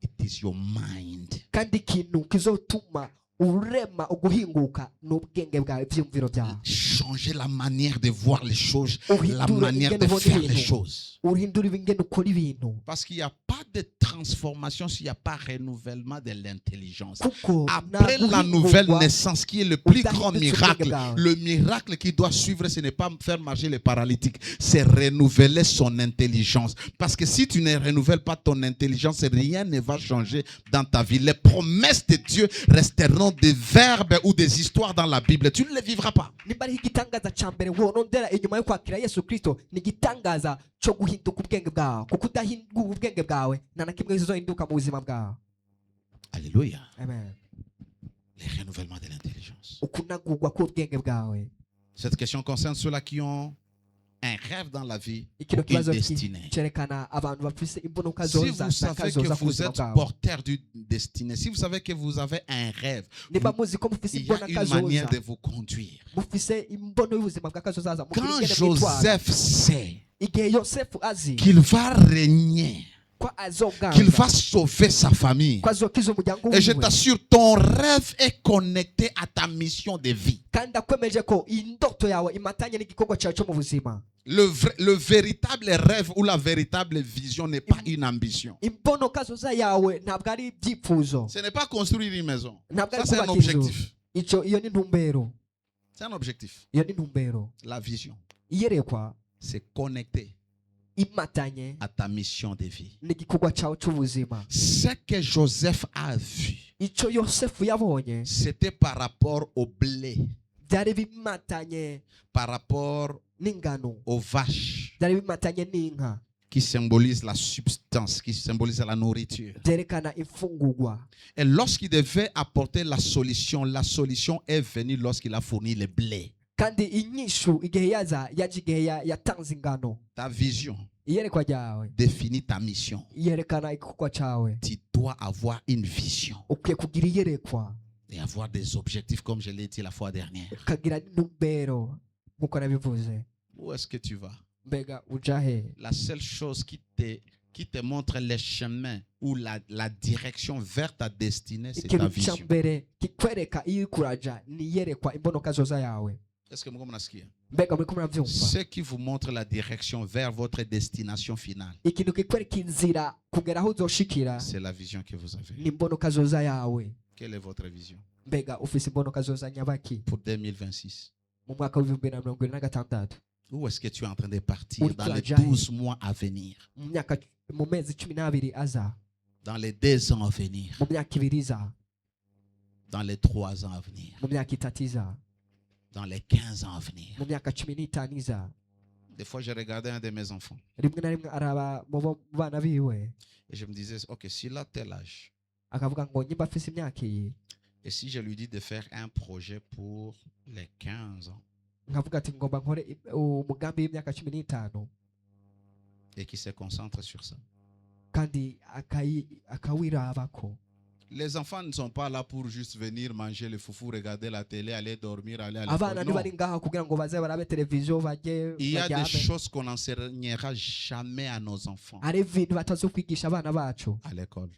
it is your mind. Kandi ikintu kizotuma urema uguhinguka n'ubwenge bwawe, ivyumviro byawe. Changer la manière de voir les choses, la Uhindure manière de ingene ubona faire les ibintu. choses. Uhindura ingene ukora ibintu. Parce qu'il n'y a pas de transformation s'il n'y a pas renouvellement de l'intelligence. Kuko Après nta la nouvelle guhingurwa naissance, qui est le plus grand udahindutse miracle, ubwenge bwawe. le miracle qui doit suivre, ce n'est pas faire marcher les paralytiques, c'est renouveler son intelligence. Parce que si tu ne renouvelles pas ton intelligence, rien ne va changer dans ta vie. Les promesses de Dieu resteront des verbes ou des histoires dans la Bible. Tu ne les vivras pas. nimba ariho igitangaza ca mbere wonondera inyuma yo kwakira Yesu Kristo, ni igitangaza cyo guhinduka ubwenge bwawe. Kuko udahindura ubwenge bwawe, nta na kimwe kizohinduka mu buzima bwawe. Alléluia. Amen. Les renouvellements de l'intelligence. Ukunagurwa k'ubwenge bwawe. Cette question concerne ceux-là qui ont un rêve dans la vie, Ikino une kibazo destinée. cerekana abantu bafise imbonoka Si zoza vous savez que n'akazoza vous k'ubuzima êtes bwawe. porteur d'une destinée, si vous savez que vous avez un rêve, Niba muzi ko mufise il y a imbonaka une manière zoza, de vous conduire. mufise imbono y'ubuzima bw'akazoza, mugira Quand ingene mwitwara. Joseph sait Igihe Yosefu azi qu'il va régner, ko azoganza, qu'il va sauver sa famille, ko azokiza umuryango et je wiwe, t'assure, ton rêve est connecté à ta mission de vie. kandi akwemeje ko indoto yawe imatanye n'igikorwa cyawe cyo mu buzima. Le véritable rêve ou la véritable vision n'est pas une ambition. Imbonoka zoza yawe ntabwo ari ibyifuzo, Ce n'est pas construire une maison. ntabwo Ça, ari c'est un kubaka inzu. objectif. Iyo ni ntumbero, C'est un objectif. iyo ni ntumbero. La vision, Iyerekwa c'est connecté imatanye à ta mission de vie. n'igikorwa cyawe cy'ubuzima. Ce que Joseph a vu, Icyo Yosefu yabonye c'était par rapport au blé, byari bimatanye par rapport n'ingano, aux vaches, byari bimatanye n'inka, qui symbolisent la substance, qui symbolisent la nourriture. byerekana imfungurwa. Et lorsqu'il devait apporter la solution est venue lorsqu'il a fourni le blé. Kandi inyishu igihe yaza yaje igihe yatanze ingano. Ta vision Iyerekwa ryawe définit ta mission. iyerekana igikorwa cyawe. Tu dois avoir une vision Ukwiye kugira iyerekwa, et avoir des objectifs, comme je l'ai dit la fois dernière. ukagira n'intumbero nk'uko nabivuze. Où est-ce que tu vas? Mbega uja he? La seule chose qui te qui te montre les chemins ou la direction vers ta destinée, c'est ta ikintu vision. cya mbere kikwereka iyo uri kuraja ni iyerekwa imbonokazoza yawe. Est-ce que mko mnasikia? Mbega muriko muravyumva? Ce qui vous montre la direction vers votre destination finale, Ikintu kikwereka inzira kugera aho uzoshikira c'est la vision que vous avez. ni imbonokazoza yawe. Quelle est votre vision Mbega ufise imbonokazoza nyabaki pour 2026? mu mwaka w'2026? Où est-ce que tu es en train de partir Uri dans les kuraja he? 12 mois à venir, Mu myaka mu mezi 12 aza, dans les 2 ans à venir, mu myaka 2 iza, dans les 3 ans à venir, mu myaka 3 iza, dans les 15 ans à venir? mu myaka 15 iza? Des fois, j'ai regardé un de mes enfants Rimwe na rimwe araba mu bana biwe et je me disais, ok, s'il a tel âge, akavuga ngo nyimba afise imyaka iyi, et si je lui dis de faire un projet pour les 15 ans nkavuga ati ngomba nkore umugambi w'imyaka 15 et qu'il se concentre sur ça. kandi akawirabako. Les enfants ne sont pas là pour juste venir manger le foufou, regarder la télé, aller dormir, aller à Abana l'école. ntibari Non. ngaha kugira ngo baze barabe televiziyo bajye Il y a des baryame. choses qu'on n'enseignera jamais à nos enfants Hari ibintu batazokwigisha abana bacu à l'école.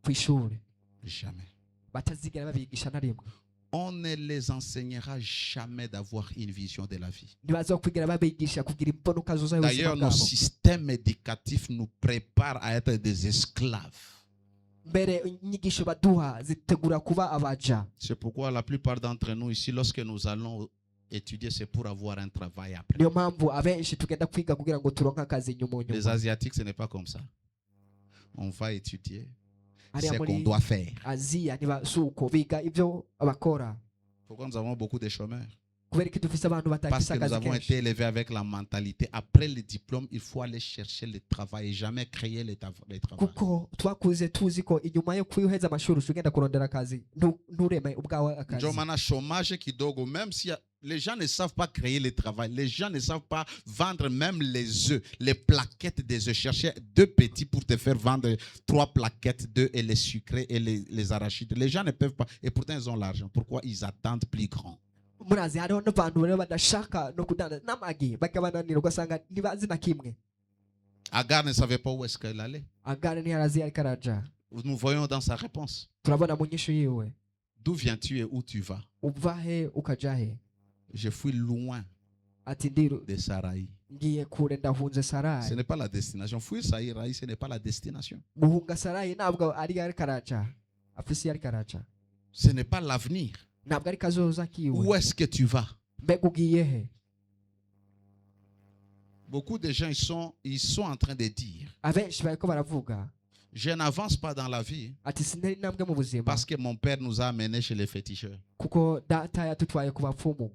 ku ishuri, Jamais. batazigera babigisha na rimwe. On ne les enseignera jamais d'avoir une vision de la vie. Ntibazokwigira babigisha kugira imbonokazoza y'ubuzima D'ailleurs, nos bwabo. systèmes éducatifs nous préparent à être des esclaves. Mbere inyigisho baduha zitegura kuba abaja. C'est pourquoi la plupart d'entre nous ici, lorsque nous allons étudier, c'est pour avoir un travail après. Niyo mpamvu abenshi tugenda kwiga kugira ngo turonke akazi nyuma Les nyuma. Asiatiques, ce n'est pas comme ça. On va étudier Hariya ce qu'on muri doit faire. Aziya ntibasuko biga ibyo bakora. Pourquoi nous avons beaucoup de chômeurs? Kubera ko dufise abantu Parce batagisa que nous akazi avons kenshi. été élevés avec la mentalité. Après le diplôme, il faut aller chercher le travail et jamais créer le travail. Kuko twakuze tuzi ko inyuma yo kwiheza amashuri ugenda kurondera akazi ntureme ubwawe akazi. Ndio maana chômage kidogo, même si les gens ne savent pas créer le travail, les gens ne savent pas vendre même les œufs, les plaquettes des œufs. Chercher 2 petits pour te faire vendre 3 plaquettes d'œufs et les sucrés et les arachides. Les gens ne peuvent pas. Et pourtant, ils ont l'argent. Pourquoi ils attendent plus grand? Murazi hariho n'abantu rero badashaka no kudandaza n'amagi bakabananira ugasanga ntibazi na kimwe. Agar ne savait pas où est-ce qu'elle allait. Agari ntiyarazi ariko araja. Nous voyons dans sa réponse. Turabona mu nyishu yiwe. D'où viens-tu et où tu vas? Uva he ukaja he? Je fuis loin Ati ndiru de Saraï. ngiye kure ndahunze Ce Sarayi. n'est pas la destination. Fuir Saraï, ce n'est pas la destination. Guhunga Sarayi ntabwo ari ariko araja. Afise ariko araja. Ce n'est pas l'avenir. Ntabwo ari kazoza kiwe. Où est-ce que tu vas? Mbega ugiye he? Beaucoup de gens ils sont en train de dire, Abenshi bariko baravuga je n'avance pas dans la vie ati sinari intambwe mu buzima parce que mon père nous a amenés chez les féticheurs. kuko data yatutwaye ku bapfumu.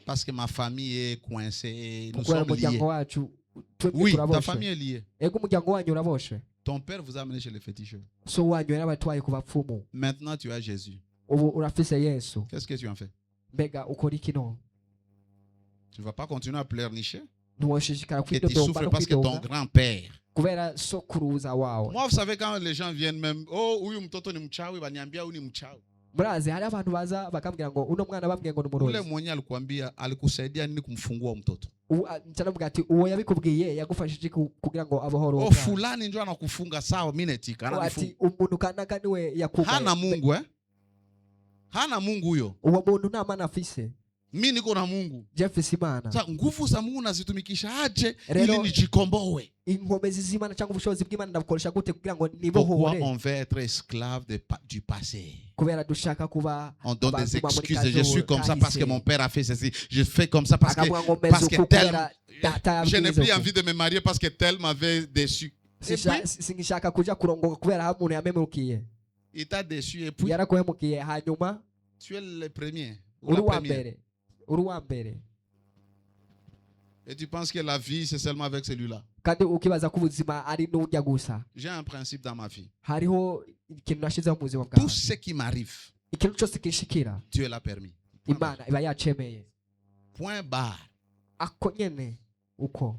Parce que ma famille est coincée. Nous Kuko sommes liés. umuryango wacu twebwe Oui, ta turaboshe. famille est liée. Ego umuryango wanyu uraboshe. Ton père vous a amené chez les féticheurs. So wanyu yarabatwaye ku bapfumu. Maintenant, tu as Jésus. Ubu urafise Yesu. Qu'est-ce que tu en fais? Mbega ukora iki no? Tu ne vas pas continuer à pleurnicher Ntiwoshishikara et tu kwidodomba souffres no parce que ton kwidoga grand-père. kubera sokuruza wawe. Moi, vous savez, quand les gens viennent même, oh, huyu mtoto ni mchawi, baniambia huyu ni mchawi. Murazi hari abantu baza bakambwira ngo uno mwana bambwiye ngo ni Ule umurozi. mwenye alikwambia, alikusaidia nini kumfungua mtoto? Ncanavuga ati uwo yabikubwiye yagufashije kugira ngo abohore uwo Oh, mwana. fulani ndio anakufunga sawa, mimi netika. Ati umuntu kanaka niwe yakubaye. Hana Mungu Hana Mungu huyo. Uwo muntu nta mana afise. Mimi niko na Mungu. Jefferson Imana. Sasa nguvu za Mungu nazitumikisha aje Rero- ili nijikomboe? Inkomezi z'Imana cyangwa ubushobozi bw'Imana ndabukoresha gute kugira ngo Pourquoi nibohore? on veut être esclave du passé? Kubera dushaka kuba On donne des abantu muri excuses. Je suis comme ça parce que kahise. mon père a fait ceci. Je fais comme ça parce Akavuga ngo que, meze parce que uku tel... kubera data Je n'ai yabwize plus uku. envie de me marier parce que tel m'avait déçu. Et puis, Singishaka kuja kurongoka kubera aho umuntu yamemukiye. il t'a déçu et puis Yarakuhemukiye hanyuma tu es le premier. Ou uri la wa première. mbere. Uri wa mbere. Et tu penses que la vie, c'est seulement avec celui-là. Kandi ukibaza ko ubuzima ari n'ujya gusa. J'ai un principe dans ma vie. Hariho ikintu nashizeho mu buzima Tout bwawe. ce qui m'arrive, Ikintu cyose kinshikira Dieu l'a permis. Point barre. Imana iba yacemeye. Point barre. Ako nyene uko.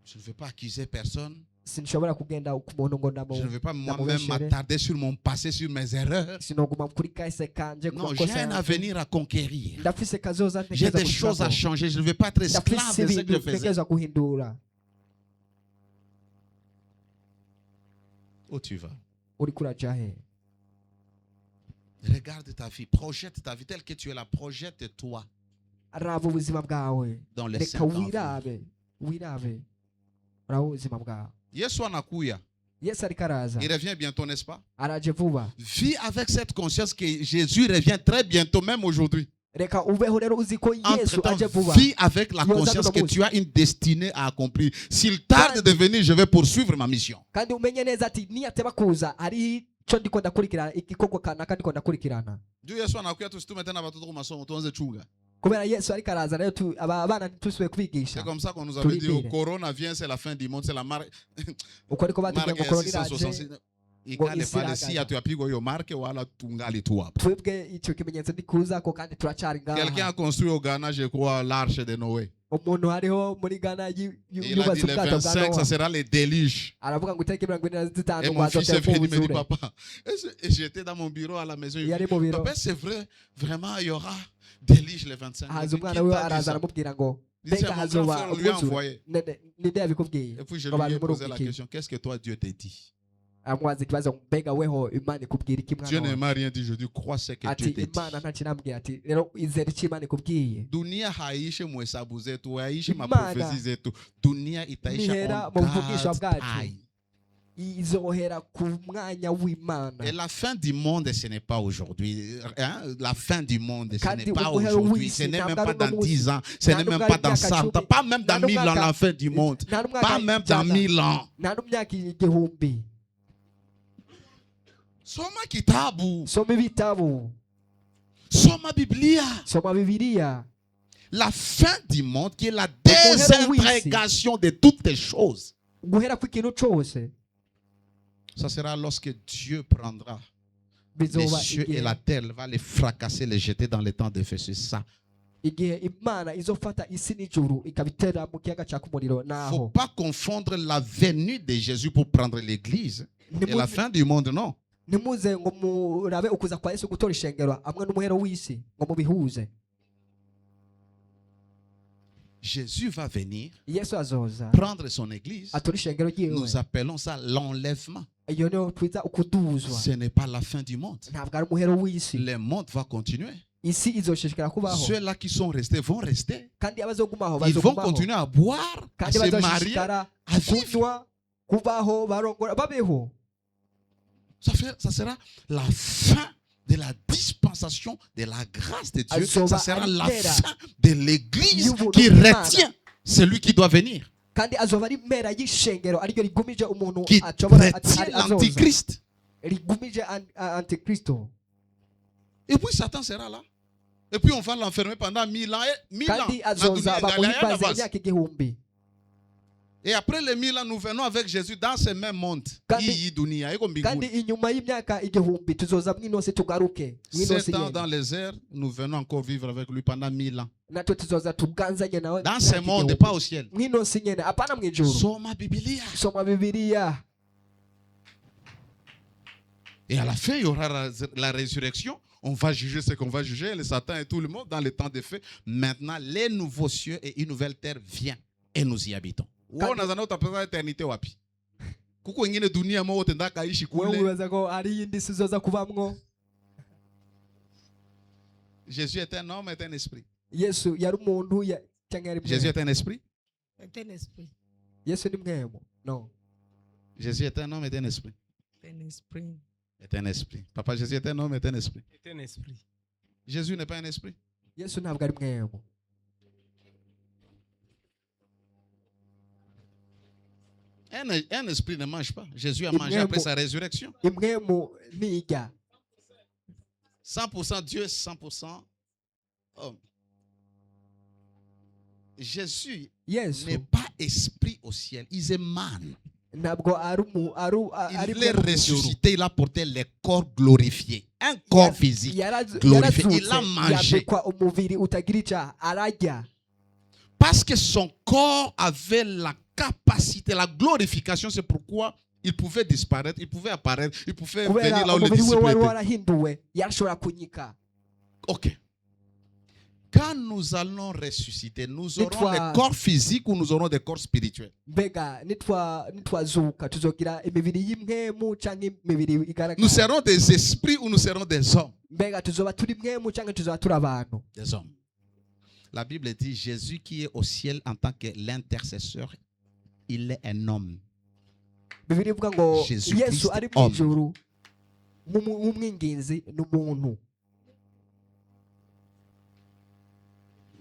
Je ne veux pas accuser personne. Sinshobora kugenda ku muntu ngo Je ne veux pas moi-même ndamubeshere. m'attarder sur mon passé, sur mes erreurs. Sinoguma kuri kahise kanje ku Non, makosa j'ai un yanjye. avenir à conquérir. Ndafise kazoza J'ai ntekereza des choses à gushirako. changer. Je ne veux pas être esclave Ndafise de ce que ibintu je faisais. ntekereza guhindura. Où tu vas? uriko uraja he? Regarde ta vie, projette ta vie telle que tu es là, projette-toi Raba ubuzima bwawe, dans les reka 5 ans. à venir. wirabe uraba ubuzima bwawe. Yesu anakuya. Yesu ariko araza, Il revient bientôt, n'est-ce pas? araje vuba. Vis avec cette conscience que Jésus revient très bientôt, même aujourd'hui. Reka ubeho rero uzi ko Yesu Entre-temps, aje vuba. vis avec la Yoza conscience que Ndobozi. tu as une destinée à accomplir. S'il tarde de venir, je vais poursuivre ma mission. Kandi umenye neza ati niyateba kuza ari cyo ndiko ndakurikirana igikorwa kanaka ndiko ndakurikirana. Juu Yesu anakuya tusitume tena watoto kwa masomo tuanze chunga. Kubera Yesu ariko araza rero abana ntitusubiye C'est kubigisha. comme ça qu'on nous avait dit, Tulibire. au corona vient, c'est la fin du monde, c'est la marque. Uko ariko batubwiye ngo korona iraje. Ikale isi pale iragaza. si hatuyapigwa hiyo marke wala tungali tu hapa. Twebwe icyo kimenyetso ndikuza ko kandi turacari Quelqu'un ngaha. a construit au Ghana, je crois, l'arche de Noé. Umuntu hariho muri Ghana Il a dit yubatse le ubwato bwa 25, ça Nowa. sera les déluges. Aravuga ngo itariki 25 Et mon fils est venu, il me dit, papa, et j'étais dans mon bureau à la maison. Il me Yari dit, mu biro. papa, c'est vrai, vraiment, il y aura déluge les 25. haza Je dis, umwana qui we t'a dit araza ça? aramubwira ngo Il dit, c'est mbega mon grand hazoba frère, on lui a umwuzure. envoyé. Ninde yabikubwiye Et puis je ngo lui ai abantu posé la murumvikiye. question, qu'est-ce que toi, Dieu t'a dit? Amwaza ikibazo ngo mbega weho Imana ikubwira iki Dieu mwana ne wawe? m'a rien dit, je dis, crois ce que Dieu Ati t'a dit. Imana nta kinambwira ati rero izere icyo Imana ikubwiye. Dunia haishi mhesabu zetu, haishi Imana maprofesi zetu. Dunia itaisha nihera on mu buvugisho God's bwacu. time. Izohera ku mwanya w'Imana. Et la fin du monde, ce n'est pas aujourd'hui. Hein? La fin du monde, ce Kandi n'est pas uguhera aujourd'hui. w'isi Ce n'est même ntabwo pas ari dans uno munsi. 10 ans. Ce n'est Nta même nubwo pas ari dans imyaka 100 ans. cumi. Pas même Nta dans 1000 ans, n'umwaka- la fin du monde. Nta n'umwaka Pas même dans ijana. 1000 ans. Nta n'imyaka igihumbi. Soma kitabu. Soma ibitabo, Soma Biblia. soma Bibiliya. La fin du monde qui est la Uguhera w'isi. désintégration de toutes les choses. Guhera ku ikintu cyose Ça sera lorsque Dieu prendra les bizoba cieux et igihe la terre, va les fracasser, les jeter dans les temps de feu. C'est ça. igihe Imana izofata isi n'ijuru ikabitera mu kiyaga cya kumuriro Il ne naho. faut pas confondre la venue de Jésus pour prendre l'église et la fin du monde, non. Ntimuze ngo murabe ukuza kwa Yesu gutora ishengero hamwe n'umuhero w'isi ngo mubihuze. Jésus va venir Yesu azoza prendre son église. atora ishengero ryiwe. Nous appelons ça l'enlèvement. Iyo niyo twita ukuduzwa. Ce n'est pas la fin du monde. Ntabwo ari umuhero w'isi. Le monde va continuer. Isi izoshishikara kubaho Ceux-là qui sont restés vont rester. kandi abazogumaho Ils vont bazogumaho continuer à boire, à kandi se marier, bazoshishikara à vivre. kunywa kubaho barongora babeho. Ça sera la fin de la dispensation de la grâce de Dieu. Azoba Ça sera la alimera. fin de l'église Y'ubuntu qui bw'Imana. retient celui qui doit venir. Kandi azoba ari impera y'ishengero ariryo rigumije umuntu Qui ashobora retient azoza l'antichrist. rigumije antikristo. Et puis Satan sera là. Et puis on va l'enfermer pendant 1000 ans. 1000 ans. Kandi La azoza dunia- la- la- bamuhimbaze la- la- imyaka igihumbi. Et après les 1000 ans, nous venons avec Jésus dans ce même monde. Kandi- Hii dunia, iko kandi mbinguni. inyuma y'imyaka igihumbi tuzoza mw'inosi tugaruke mw'inosi 7 ans yene dans les airs, nous venons encore vivre avec lui pendant 1000 ans. natwe tuzoza tuganzanye nawe Dans imyaka ce monde, igihumbi. pas au ciel. mw'inosi nyene apana mw'ijuru. Soma Biblia. Soma Bibiliya. Et à la fin, il y aura la résurrection. On va juger ce qu'on va juger, le Satan et tout le monde dans le temps de feu. Maintenant, les nouveaux cieux et une nouvelle terre viennent et nous y habitons. Kandi- Unazana utapata eternite wapi? Kuko wengine dunia mo wote ndaka ishi wewe kule. wibaza ko ari iyindi si zoza kubamwo. Jésus est un homme, est un esprit. Yesu yari umuntu cyangwa yari Jésus mwemu? est un esprit. Est un esprit. Yesu ni mwemu? No. Jésus est un homme, est un esprit. Un esprit. Est un esprit. Papa, Jésus est un homme, est un esprit. Est un esprit. Jésus n'est pas un esprit. Yesu ntabwo ari mwemu. Un esprit ne mange pas. Jésus a Il mangé n'est après mo- sa résurrection. Imwemu ntirya. 100% Dieu, 100% homme. Jésus Yesu n'est pas esprit au ciel. Il est man. ntabwo ari ari Il est mwemu mu ijuru. ressuscité. Il a porté les corps glorifiés. Un corps physique. glorifié. Il a mangé. yambikwa umubiri utagira icyaha ararya. Parce que son corps avait la capacité, la glorification. C'est pourquoi il pouvait disparaître, il pouvait apparaître, il pouvait kubera venir là où les umubiri we disciples wari étaient. warahinduwe yarashobora kunyika. Ok. Quand nous allons ressusciter, nous aurons Dites-moi- des corps physiques ou nous aurons des corps spirituels? mbega nitwazuka tuzogira imibiri y'imwemu canke imibiri Nous igaragara serons des esprits ou nous serons des hommes? mbega tuzoba turi mwemu canke tuzoba turi abantu? Des hommes. La Bible dit Jésus qui est au ciel en tant que l'intercesseur, il est un homme. bibiri ivuga ngo Jésus yesu Christ, ari homme. mw'ijuru nk'umwinginzi n'umuntu.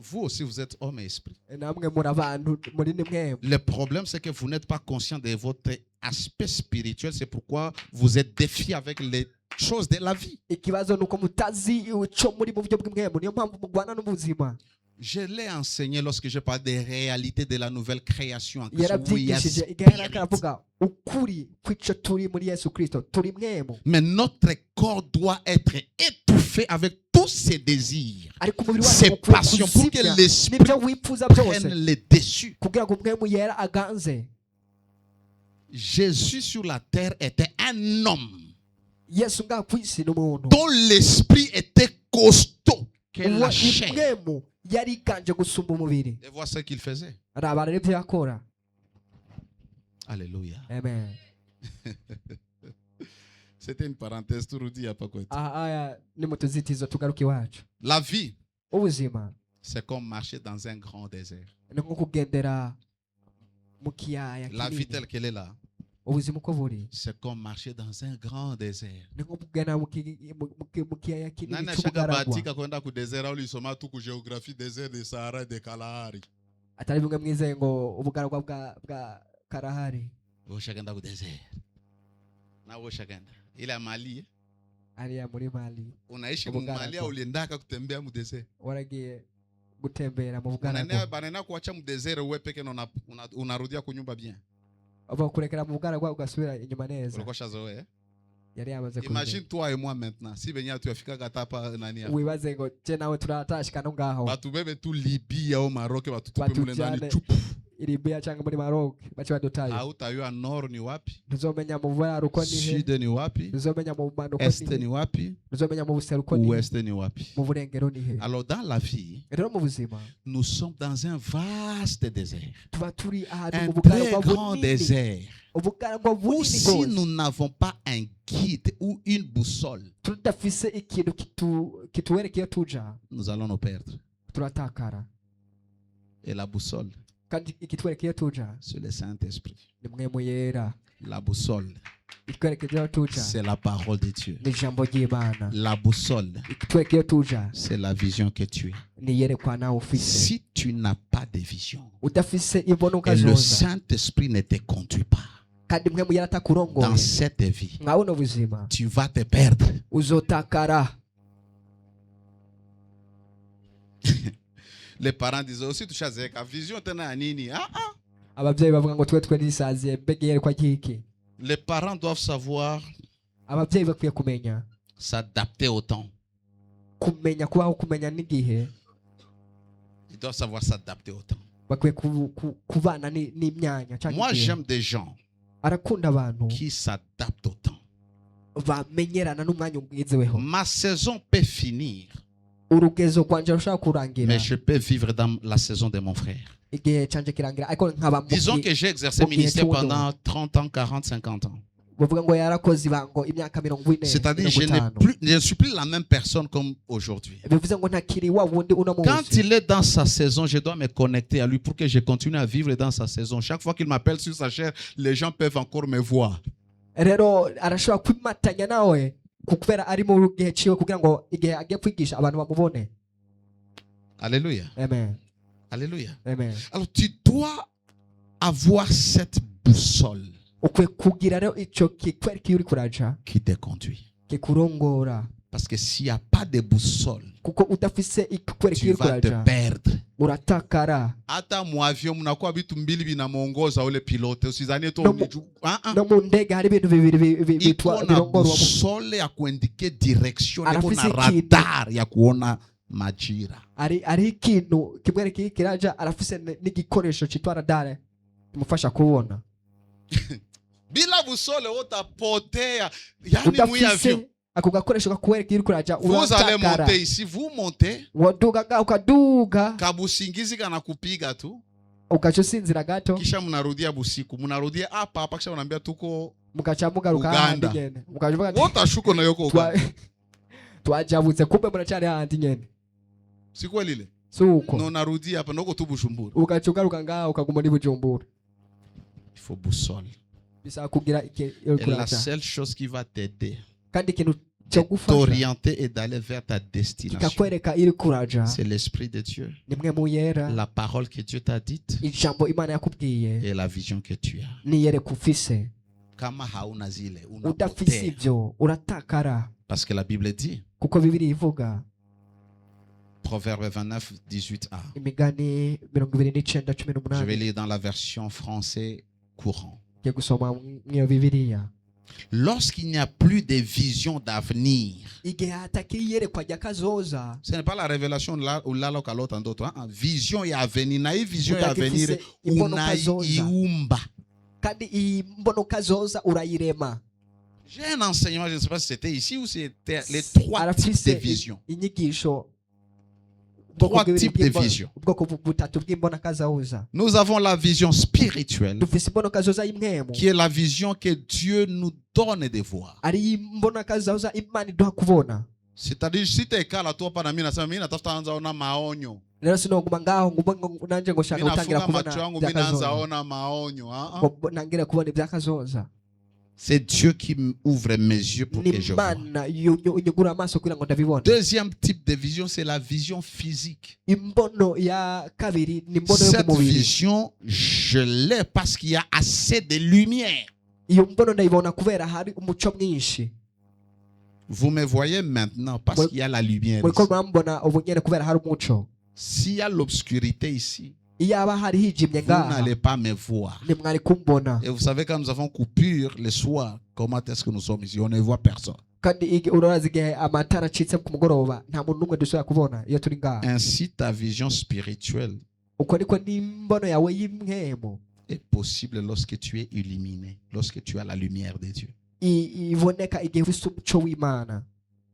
Vous aussi, vous êtes homme et esprit. namwe muri abantu muri ni mwemu. Le problème, c'est que vous n'êtes pas conscient de votre aspect spirituel. C'est pourquoi vous êtes défié avec les choses de la vie. ikibazo ni uko mutazi ico muri mu buryo bw'imwemu, niyo mpamvu mugwana n'ubuzima. Je l'ai enseigné lorsque je parle des réalités de la nouvelle création en Christ. yarabyigishije We igihe are yariko spirit. aravuga ukuri kw'ico turi muri yesu kristo, turi mwemu. Mais notre corps doit être étouffé avec tous ses désirs, ariko umubiri ses wacu ukwiye passions, pour que kuzimya l'esprit n'ibyo wifuza byose prenne le dessus. kugira ngo umwemu yera aganze. Jésus sur la terre était un homme yesu ngaha ku isi ni umuntu dont l'esprit était costaud que la uwo chair. imwemu yari iganje gusumba umubiri. Et voilà ce qu'il faisait. araba rero ibyo yakora. Alléluia. amen. C'était une parenthèse, tout dit, il n'y a pas quoi. aha aya ni mu tuzitizo tugaruka iwacu. La vie, ubuzima c'est comme marcher dans un grand désert. ni nko kugendera mu kiyaya La vie kinini. telle qu'elle est là, ubuzima uko buri c'est comme marcher dans un grand désert. ni nko kugenda mu kiyaya kinini Nani ashaka cy'ubugaragwa. bahatika kwenda ku desert au lisoma tu ku geographie désert de Sahara de Kalahari. atari bimwe mwizeye ngo ubugaragwa bwa Kalahari Ushagenda ku desert. Na ushagenda. Ila Mali, eh? ariya muri Mali. Unaishi mu Ubugaragwa. Mali au uliendaka kutembea mu desert? waragiye gutembera mu Banana bugaragwa. banana kuacha mu desert wewe peke na unarudia kunyumba bien. ava kurekera mu bugaragwa ugasubira inyuma neza. Ulikuwa shazoea. yari yamaze Imagine kubimenya. toi et moi maintenant. Si benya tuyafika katapa nani hapa. wibaze ngo je nawe turatashika no ngaho Batubebe tu Libya au Maroc batutupe mule ndani Batujane. chupu. Libya cyangwa muri Maroc bace badutayo. Hautayua nord ni wapi? ntuzomenya mu buraruko ni he, Sud ni wapi? ntuzomenya mu bumanuko Est ni ni he, wapi? ntuzomenya mu buseruko ni he, Ouest ni wapi? mu burengero ni he. Alors dans la vie, rero mu buzima nous sommes dans un vaste désert. tuba turi ahantu Un mu très bugaragwa grand bunini. désert. ubugaragwa Ou bunini si rwose. nous n'avons pas un guide ou une boussole, tudafise ikintu kituwereka iyo tuja nous allons nous perdre. turatakara. Et la boussole, kandi ikitwereka iyo tuja c'est le Saint-Esprit. ni mwemu yera. La boussole, ikitwereka iyo tuja c'est la parole de Dieu. ni ijambo ry'Imana. La boussole, ikitwereka iyo tuja c'est la vision que tu as. ni iyerekwa nawe ufise. Si tu n'as pas de vision udafise imbonuka et le zoza Saint-Esprit ne te conduit pas kandi mwemu yera dans atakurongoye cette vie, mwa buno buzima tu vas te perdre. uzotakara. Les parents disaient aussi, tu as la vision, tu as nini. ababyeyi bavuga ngo twe nisaziye mbega iyerekwa ry'iki. Les parents doivent savoir ababyeyi bakwiye kumenya s'adapter au temps. kubaho kumenya n'igihe. Ils doivent savoir s'adapter au temps. bakwiye kubana n'imyanya cyangwa Moi, igihe. j'aime des gens arakunda abantu qui s'adaptent au temps. bamenyerana n'umwanya ubwizeweho. Ma saison peut finir, urugezo rwanje rushaka kurangira mais je peux vivre dans la saison de mon frère. igihe canje kirangira ariko nkaba mu Disons gihe- que j'ai exercé le Ok, ministère tout le pendant 30 ans, 40, 50 ans. bavuga ngo yarakoze ibango imyaka 40 C'est-à-dire, 50. je ne suis plus la même personne comme aujourd'hui. bivuze ngo ntakiri wa wundi uno Quand munsi. il est dans sa saison, je dois me connecter à lui pour que je continue à vivre dans sa saison. Chaque fois qu'il m'appelle sur sa chair, les gens peuvent encore me voir. rero arashobora kwimatanya nawe kubera ari mu gihe ciwe kugira ngo igihe agiye kwigisha abantu bamubone. Alléluia. Amen. Alléluia. Amen. Alors, tu dois avoir cette boussole ukwiye kugira rero ico kikwereka iyo uri kuraja qui te conduit. kikurongora, Parce que s'il n'y a pas de boussole, kuko udafise ikikwereka tu iyo uri vas te kuraja perdre. uratakara. Hata mu avion mnakuwa vitu mbili vinamuongoza ule pilote, usizanie tu No mu- no mu ndege hari ibintu bibiri iko na birongora boussole ya kuindike direction, iko Arafise na ikintu. radar ya kuona majira. ari ikintu kimwereka iyo kiraja, arafise n'igikoresho citwa radare kimufasha kubona. Bila boussole utapotea. Yani mu avion. ako gakoresho kakwereka iri kuraja Vous allez uratakara monter ici, vous montez, waduga ga ukaduga kabusingizi kanakupiga tu, ukaca usinzira gato kisha mnarudia busiku, mnarudia hapa kisha mnaambia tuko mukaca mugaruka hahandi Uganda. nyene mukavuga ati wote ashuko na yoko Uganda. twajabutse kumbe muracari hahandi nyene Si kweli ile? suko No narudia hapa ndoko tu Bujumbura. ukaca ugaruka ngaho ukaguma muri Bujumbura Il faut boussole. bisaba kugira iri Et la kuraja seule chose qui va t'aider, kandi ikintu cyo gufasha t'orienter et d'aller vers ta destination, kikakwereka iri kuraja c'est l'Esprit de Dieu, nimwe mu yera la parole que Dieu t'a dite ijambo Imana yakubwiye et la vision que tu as. niyereka ufise Kama hauna zile, udafise unapotea. ivyo uratakara Parce que la Bible dit, kuko Bibiliya ivuga Proverbe 29, 18a. imigani 29:18 Je vais lire dans la version français courant. ngiye gusoma mwiyo Bibiliya Lorsqu'il n'y a plus de vision d'avenir, igihe hatakiri iyerekwa rya kazoza ce n'est pas la révélation ou là l'autre d'autre. Vision et avenir. Na hii vision et avenir, Utakifise imbono kazoza unaiumba. kandi iyi mbono kazoza urayirema J'ai un enseignement, je ne sais pas si c'était ici ou c'était les trois types arafise de vision. inyigisho Trois types de vision. ubwoko butatu bw'imbona kazoza Nous avons la vision spirituelle, dufise imbono kazoza y'imwemu qui est la vision que Dieu nous donne de voir. ari imbona kazoza Imana iduha kubona C'est-à-dire, si tu es là, toi, pas mimi natafuta anza ona maonyo. rero sinoguma ngaho ngo nanje ngo shaka Mimi gutangira nafunga macho kubona yangu, mimi naanza ibyakazoza ona maonyo. ngo ntangire kubona ibyakazoza C'est Dieu qui ouvre mes yeux pour ni que je vois. Imana inyugura amaso kugira ngo ndabibone Deuxième type de vision, c'est la vision physique. imbono ya kabiri ni imbono yo Cette ku mubiri vision, je l'ai parce qu'il y a assez de lumière. iyo mbono ndayibona kubera hari umuco mwinshi Vous me voyez maintenant parce qu'il y a la lumière. muriko ici. murambona ubu nyene kubera hari umuco S'il y a l'obscurité ici, iyo haba hari hijimye vous ngaha n'allez pas me voir. ntimwari kumbona Et vous savez, quand nous avons coupure le soir, comment est-ce que nous sommes ici? On ne voit personne. kandi urazi igihe amatara acitse ku mugoroba nta muntu n'umwe dushobora kubona iyo turi ngaha Ainsi, ta vision spirituelle uko niko n'imbono yawe y'imwemu est possible lorsque tu es illuminé, lorsque tu as la lumière de Dieu. iboneka igihe ufise umuco w'Imana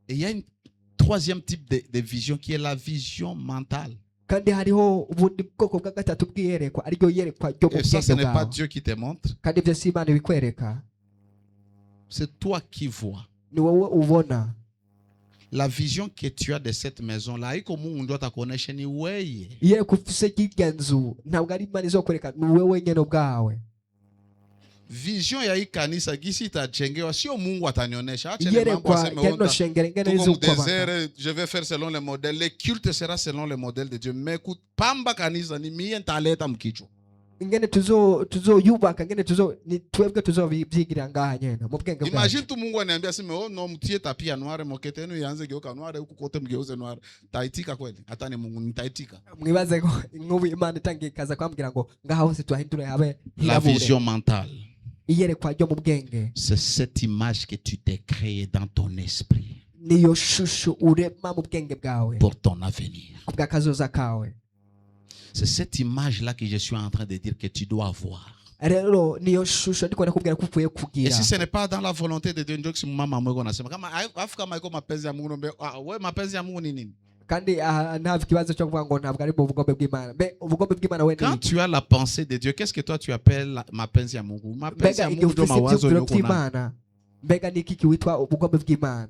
Et il y a un troisième type de vision qui est la vision mentale. kandi hariho ubundi bwoko bwa gatatu bw'iyerekwa ariryo yerekwa ryo mu Et ça, ce bwenge n'est pas bwawe Dieu qui te montre, kandi ibyo si Imana ibikwereka c'est toi qui vois. ni wowe ubona La vision que tu as de cette maison-là, iko Mungu ndio atakuonesha ni wewe. iyerekwa ufise ry'irya nzu ntabwo ari Imana izokwereka ni wowe wenyine ubwawe Vision ya hii kanisa gisi itajengewa, sio Mungu atanionyesha. Acha ni mambo iyerekwa aseme rya onda. rino shengero ingene Tout comme rizokubaka désert, je vais faire selon le modèle. Le culte sera selon le modèle de Dieu. Mais écoute, pamba kanisa ni mie ntaleta mkichwa. ingene tuzoyubaka ingene ni twebwe tuzobyigira ngaha nyene mu bwenge Imagine bwacu tu Mungu aniambia sema oh no mtie tapia noire mokete yenu ianze geuka noire huku kote mgeuze noire. Taitika kweli? Hata ni Mungu nitaitika. mwibaze ko nk'ubu Imana itangiye ikaza kwambwira ngo ngaha hose tuhahindure habe La hirabure vision mentale, iyerekwa ryo mu bwenge c'est cette image que tu t'es créée dans ton esprit niyo shusho urema mu bwenge bwawe pour ton avenir. ku bw'akazoza kawe C'est cette image-là que je suis en train de dire que tu dois avoir. rero niyo shusho ndiko ndakubwira ko ukwiye Et kugira si ce n'est pas dans la volonté de Dieu, ndio kisi mama mweko nasema kama afu kama iko mapenzi ya Mungu nombe we mapenzi ya Mungu ni nini? kandi nta kibazo cyo kuvuga ngo ntabwo ari mu bugombe bw'Imana be ubugombe bw'Imana we Quand ni tu as la pensée de Dieu, qu'est-ce que toi tu appelles mapenzi ya Mungu? Mapenzi ya mbega igihe Mungu ndio ufise mawazo ibyiyumviro yoko na. by'Imana mbega ni iki kiwitwa ubugombe bw'Imana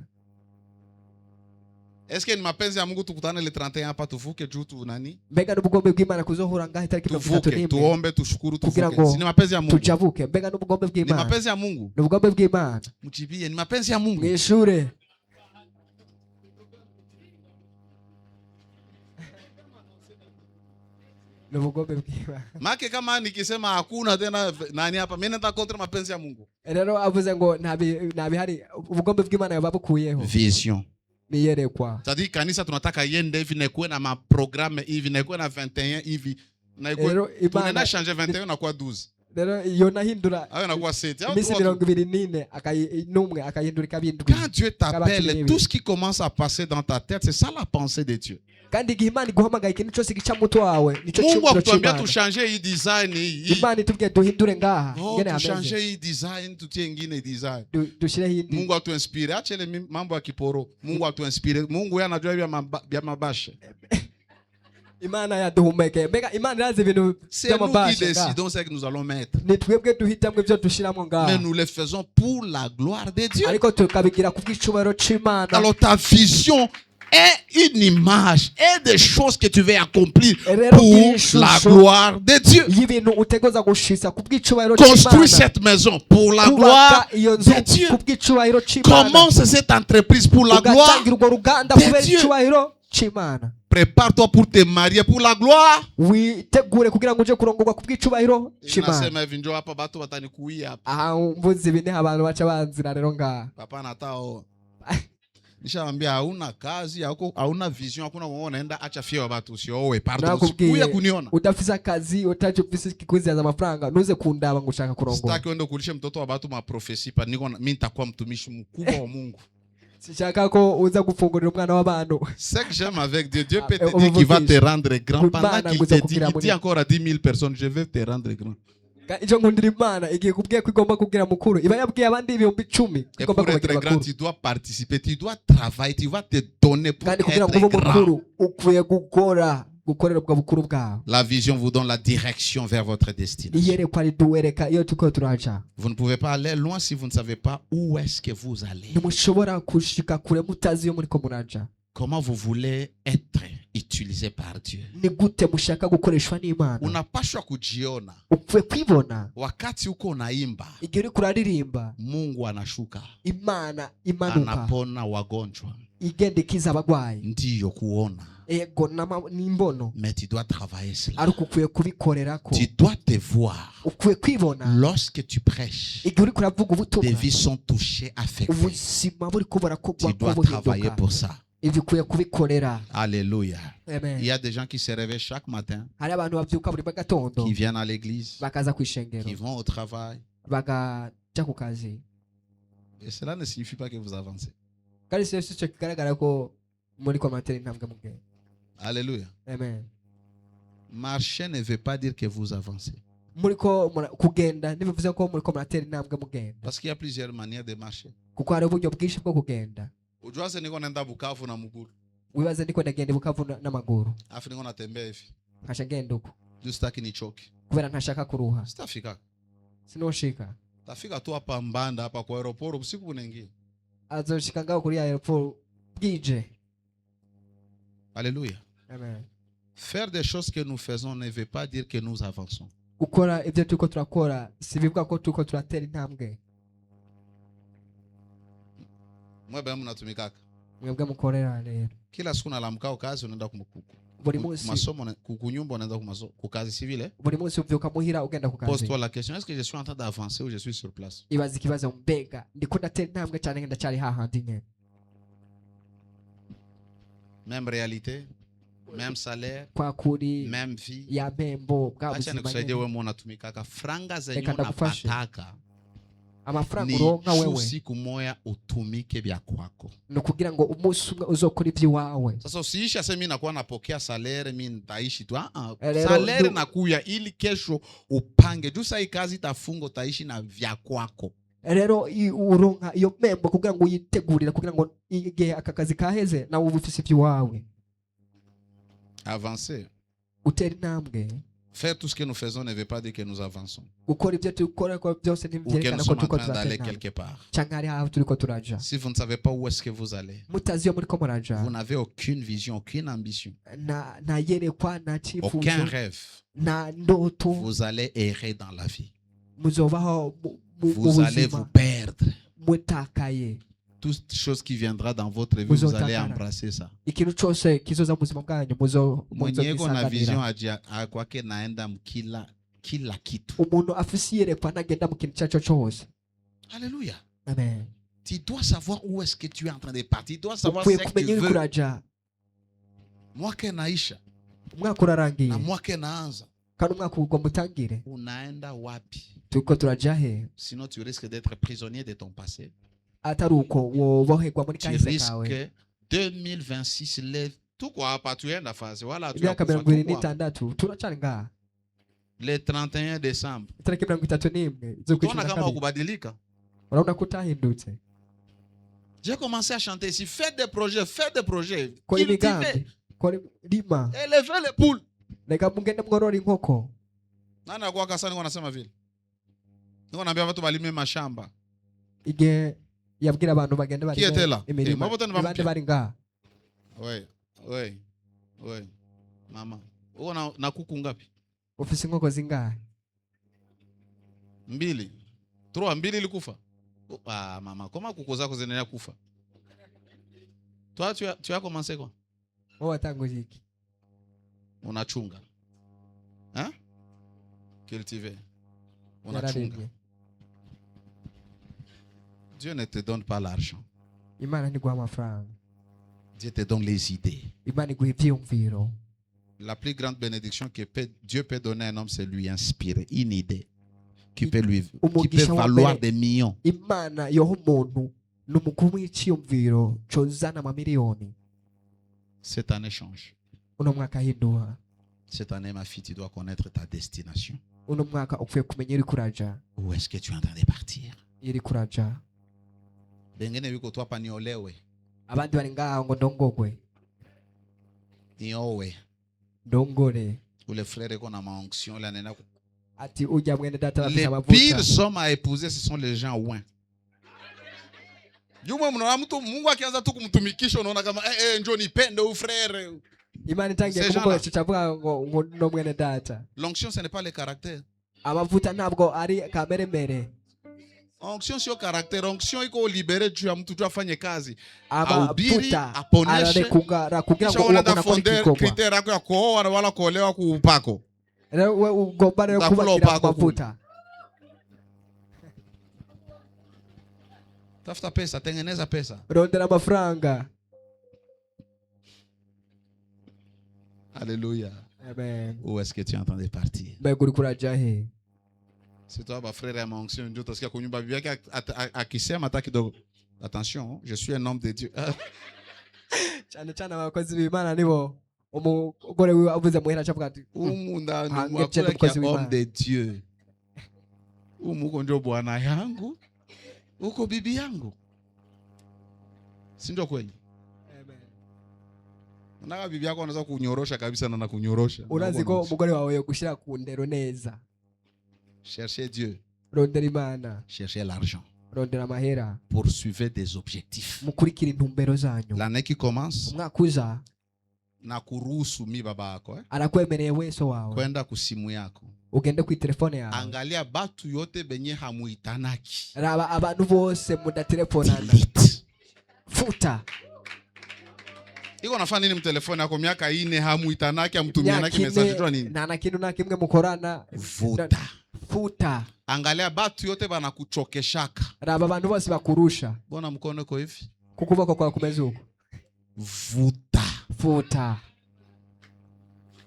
Est-ce que ni mapenzi ya Mungu tukutane le 31 hapa tuvuke juu tu nani? mbega n'ubugombe bw'Imana kuzohura ngaho itariki 31 Tuvuke, n'imwe tuombe, tushukuru, kugira tuvuke. ngo Si ni mapenzi ya Mungu. tujabuke mbega n'ubugombe Ni bw'Imana mapenzi ya Mungu. n'ubugombe bw'Imana Mjibie, ni mapenzi ya Mungu. mwishure n'ubugombe bw'Imana Make kama nikisema hakuna tena nani hapa, mimi nataka kontra mapenzi ya Mungu. rero avuze ngo ntabihari ubugombe bw'Imana yoba bukuyeho Vision. niyerekwa C'est-à-dire kanisa tunataka yende hivi na kuwe na maprogramme hivi na kuwe na 21 hivi na kuwe rero tunaenda Imana changer 21 na kuwa 12. rero iyo nahindura Ayo nakuwa 7. iminsi 24 n'umwe akayindura ikabindwi Quand Dieu t'appelle, tout ce qui commence à passer dans ta tête, c'est ça la pensée de Dieu. kandi igihe Imana iguhamagaye ikintu cyose gica mu mutwe wawe nicyo Mungu cyumviro akuambia cy'Imana. tuchanger hii design hii. Imana itubwiye duhindure ngaha Oh, ngene tuchanger hameze hii design tutie ingine design. dushireho indi. Mungu atuinspire. Acha ile mambo ya kiporo. Mungu atuinspire. Mungu yeye anajua vya mabashe. Imana yaduhumekeye mbega Imana irazi ibintu C'est nous qui by'amabasha ngaha. décidons ce que nous allons mettre. ni twebwe duhitamo ibyo dushiramo Mais ngaha nous le faisons pour la gloire de Dieu. ariko tukabigira ku bw'icubahiro c'Imana. Alors ta vision est une image et des choses que tu veux accomplir Rero pour ishusho la gloire de Dieu. y'ibintu utegoza gushitsa ku bw'icubahiro Construis c'Imana. cette maison pour la gloire kubaka iyo nzu de Dieu. ku bw'icubahiro c'Imana. Commence cette entreprise pour la gloire. ugatangira urwo ruganda de kubera Dieu. icubahiro c'Imana. Prépare-toi pour te marier pour la gloire. witegure kugira ngo uje kurongorwa ku bw'icubahiro c'Imana. Nasema hivi njoo hapa watu watanikuia hapa. aha mvuze ibi niho abantu baca banzira rero ngaha. Papa natao. Nishaambia hauna kazi, hauna vision, hakuna kuona unaenda acha fia wa watu usioe. Pardon. Nakubwiye, Kuya kuniona. udafise akazi utaje ufise kikuziza amafaranga nuze kundaba ngo ushaka kurongora. Sitaki uende kulisha mtoto wa watu maprofesi pa niko mimi nitakuwa mtumishi mkubwa wa Mungu. Sishaka ko uza gufungurira umwana w'abantu. Ce que j'aime avec Dieu, Dieu peut Ah, te dire qu'il va te obligé. rendre grand pendant Bana qu'il nguza te dit, kugira il dit encore à 10 000 personnes, je vais te rendre grand. Ico nkundira Imana igiye kubwiye ko igomba kugira mukuru. Iba yabwiye abandi ibihumbi 10 Et igomba pour être kubagira grand, mukuru. tu dois participer, tu dois travailler, tu vas te donner pour Kandi kugira ngo être ube grand. mukuru ukwiye gukorera ubwo bukuru bwawe. La vision vous donne la direction vers votre destinée. Iyerekwa riduwereka iyo tuko turaja. Vous ne pouvez pas aller loin si vous ne savez pas où est-ce que vous allez. Ntimushobora kushika kure mutazi iyo muriko muraja. Comment vous voulez être utilisé par Dieu. Ni gute mushaka gukoreshwa n'Imana. Unapashwa kujiona Upfuye kwibona wakati uko naimba, igihe uriko uraririmba Mungu anashuka, Imana imanuka anapona wagonjwa. igenda ikiza abagwayi. Ndiyo kuona, Ego n'imbono mais tu dois travailler cela. ariko ukwiye kubikorerako. Tu dois te voir. Ukwiye kwibona Lorsque tu prêches, igihe uriko uravuga des ubutumwa vies sont touchées, affectées. ubuzima buriko burakogwa Tu dois ko travailler buhinduka. pour ça. Ivyo ukwiye kubikorera. Alléluia. Il Amen. y a des gens qui se réveillent chaque matin, Hari abantu bavyuka buri gatondo qui viennent à l'église, bakaza kwishengero qui vont au travail. bagaja ku kazi. Et cela ne signifie pas que vous avancez. Kandi sico kigaragara ko muri komatera intambwe mugenda. Alléluia. Amen. Marcher ne veut pas dire que vous avancez. Muriko kugenda ntibivuze ko muriko muratera intambwe mugenda. Parce qu'il y a plusieurs manières de marcher. Kuko hari uburyo bwinshi bwo kugenda. Ujua se niko naenda Bukavu na mguru. Wibaze ndiko ndagenda Bukavu n'amaguru. Afu niko natembea hivi. Nkasha ngenda uko Juu sitaki nichoke. kubera ntashaka kuruha. Sitafika. Sinoshika. Tafika tu hapa Mbanda hapa kwa aeroport usiku unaingia. Azoshika ngaho kuri airport bwije. Alléluia. Amen. Faire des choses que nous faisons ne veut pas dire que nous avançons. Gukora ibyo turiko turakora si bivuga ko turiko turatera intambwe. Mwe baya mnatumikaka. Mwebwe mukorera rero. Kila siku nalamka kazi unaenda Buri munsi masomo kunyumba unaenda kukazi si vile. buri munsi uvyuka muhira ugenda ku kazi. Pose-toi la question, est-ce que je suis en train d'avancer ou je suis sur place? Ibaza ikibazo mbega ndiko ndatera intambwe cyane ndacyari hahandi nyene. Même réalité, même salaire, Kwa kuri même vie. ya membo bwa Acha buzima nikusaidie nyene. wewe mwana tumikaka. Franga zenye Reka ndagufashe. unapataka Amafaranga ni uronka shu wewe siku moya utumike vya kwako. ni kugira ngo umunsi umwe uzokora iby'iwawe. Sasa usiishi ase mimi nakuwa napokea salary mimi nitaishi tu. Lero Salary ndu- nakuya ili kesho upange. Juu sasa hii kazi itafunga utaishi na vya kwako. Rero uronka iyo membo kugira ngo uyitegurira kugira ngo igihe aka kazi kaheze nawe uba ufise iby'iwawe. Avancer. Utera intambwe. Faire tout ce que nous faisons ne veut pas dire que nous avançons. Gukora ibyo tukora ko byose Ou que ntibyerekana nous ko sommes en turiko train d'aller turatera quelque part. cyangwa hari aho turiko turaja. Si vous ne savez pas où est-ce que vous allez, Mutazi iyo muriko muraja vous n'avez aucune vision, aucune ambition, na yerekwa na aucun cyifuzo rêve. na ndoto Vous allez errer dans la vie. muzobaho mu Vous allez vous buzima perdre. mutakaye. Toute chose qui viendra dans votre vie, vous allez embrasser ça. Ikintu cyose kizoza mu buzima bwanyu Mwenye na vision muzogisanganira. kwake naenda kila kitu. Umuntu afise iyerekwa nagenda mu kintu cyaco cyose. Alléluia. Amen. Tu dois savoir où est-ce que tu es en train de partir. Tu dois savoir Ukwiye ce que kumenya tu uri veux. kuraja. Mwaka naisha Umwaka urarangiye na mwaka naanza. kandi umwaka ugomba utangire unaenda wapi? turiko turaja he? Sinon tu risques d'être prisonnier de ton passé. atari uko woboherwa muri Tu kahise kawe. risques 2026 lève tout quoi hapa tuenda fasi wala tu imyaka 26 turacari ngaha. le 31 décembre. itariki 31 Tuona z'ukwicumi na kama kabiri. kubadilika. urabona ko utahindutse. J'ai commencé à chanter ici, faites des projets, kora cultivez, imigambi, kora rima, élevez les poules. reka mugende mworora inkoko. Nani akuwa kasani wanasema vile? Niko naambia watu balime mashamba. igihe yabwira abantu bagende Qui était là? imirima Eh, mabota abandi bari ngaha. Oui. Mama. Uko na kuku ngapi? ufise inkoko zingahe? 2. 3 mbili ilikufa. Mama, comment kuku zako zinaendelea kufa? Toi tu as commencé quoi? wowe watanguye iki? Unachunga. Hein? Cultiver. Unachunga. Yararebye. Dieu ne te donne pas l'argent. imana ntiguha amafaranga, Dieu te donne les idées. imana iguha ivyiyumviro. La plus grande bénédiction que Dieu peut donner à un homme, c'est lui inspirer une idée qui peut valoir des millions. imana yoha umuntu ni umukuru w'iciyumviro cozana amamiliyoni. C'est un échange. uno mwaka ahinduha. Cette année, ma fille, tu dois connaître ta destination. uno mwaka ukwiye kumenya iri kuraja. Où est-ce que tu es en train de partir? iri kuraja. Bengene wiko tu hapa niolewe. abandi bari ngaho ngo ndongogwe, Niowe. ndongore. Ou les frères iko na maonction la nena. ati ujya mwene data bafise Les amavuta. pires hommes à épouser, ce sont les gens ouin. Juma mnaona mtu Mungu akianza tu kumtumikisha unaona kama njoo nipende u frère. imana itangiye Ces kumukoresha cavuga ngo no mwene data. L'onction ce n'est pas le caractère. amavuta ntabwo ari kameremere. Onction sio caractère, onction iko libere juu ya mtu tu afanye kazi. Ahubiri, amavuta aponeshe. ararekugara kugira ngo Kisha unaenda uwo fonder akora critère yako ya kuoa na wala kuolewa kuupako. we ugomba rero Ndakula kubakira upako amavuta. Tafuta pesa, tengeneza pesa. rondera amafaranga. Alléluia. amen. Où est-ce que tu es en train de partir? mbega uri kuraja he? C'est toi, ma frère, et ma onction, ndio utasikia kunyumba bibi yake akisema hata kidogo. Attention, je suis un homme de Dieu. cyane cyane abakozi b'imana nibo umugore wiwe avuze muhera acavuga ati Umu ndani Ah, mwako ngecheni yake mkozi homme w'Imana. de Dieu. Umu uko ndio bwana yangu. Uko bibi yangu. Si ndio kweli? Unaka bibi yako anaweza kunyorosha kabisa na nakunyorosha. urazi ko umugore wawe yo gushira ku ndero neza. Cherchez Dieu, rondera imana, cherchez l'argent. rondera amahera, Poursuivez des objectifs. mukurikira intumbero zanyu. L'année qui commence, umwaka uza na kuruhusu mi baba yako arakwemereye weso wawe kwenda kusimu yako. ugende ku telefone yawe. Angalia batu yote benye hamuitanaki. raba abantu bose mudatelefonana, Delete. futa. Iko nafanya nini mtelefoni yako miaka 4 hamuitanaki hamtumianaki message tu nini? na kintu na kimwe mukorana, Vuta. futa. Angalia batu yote banakuchokeshaka. raba abantu bose bakurusha Bona mkono ko hivi. kukuboko kwa kumeza uko, Vuta. futa.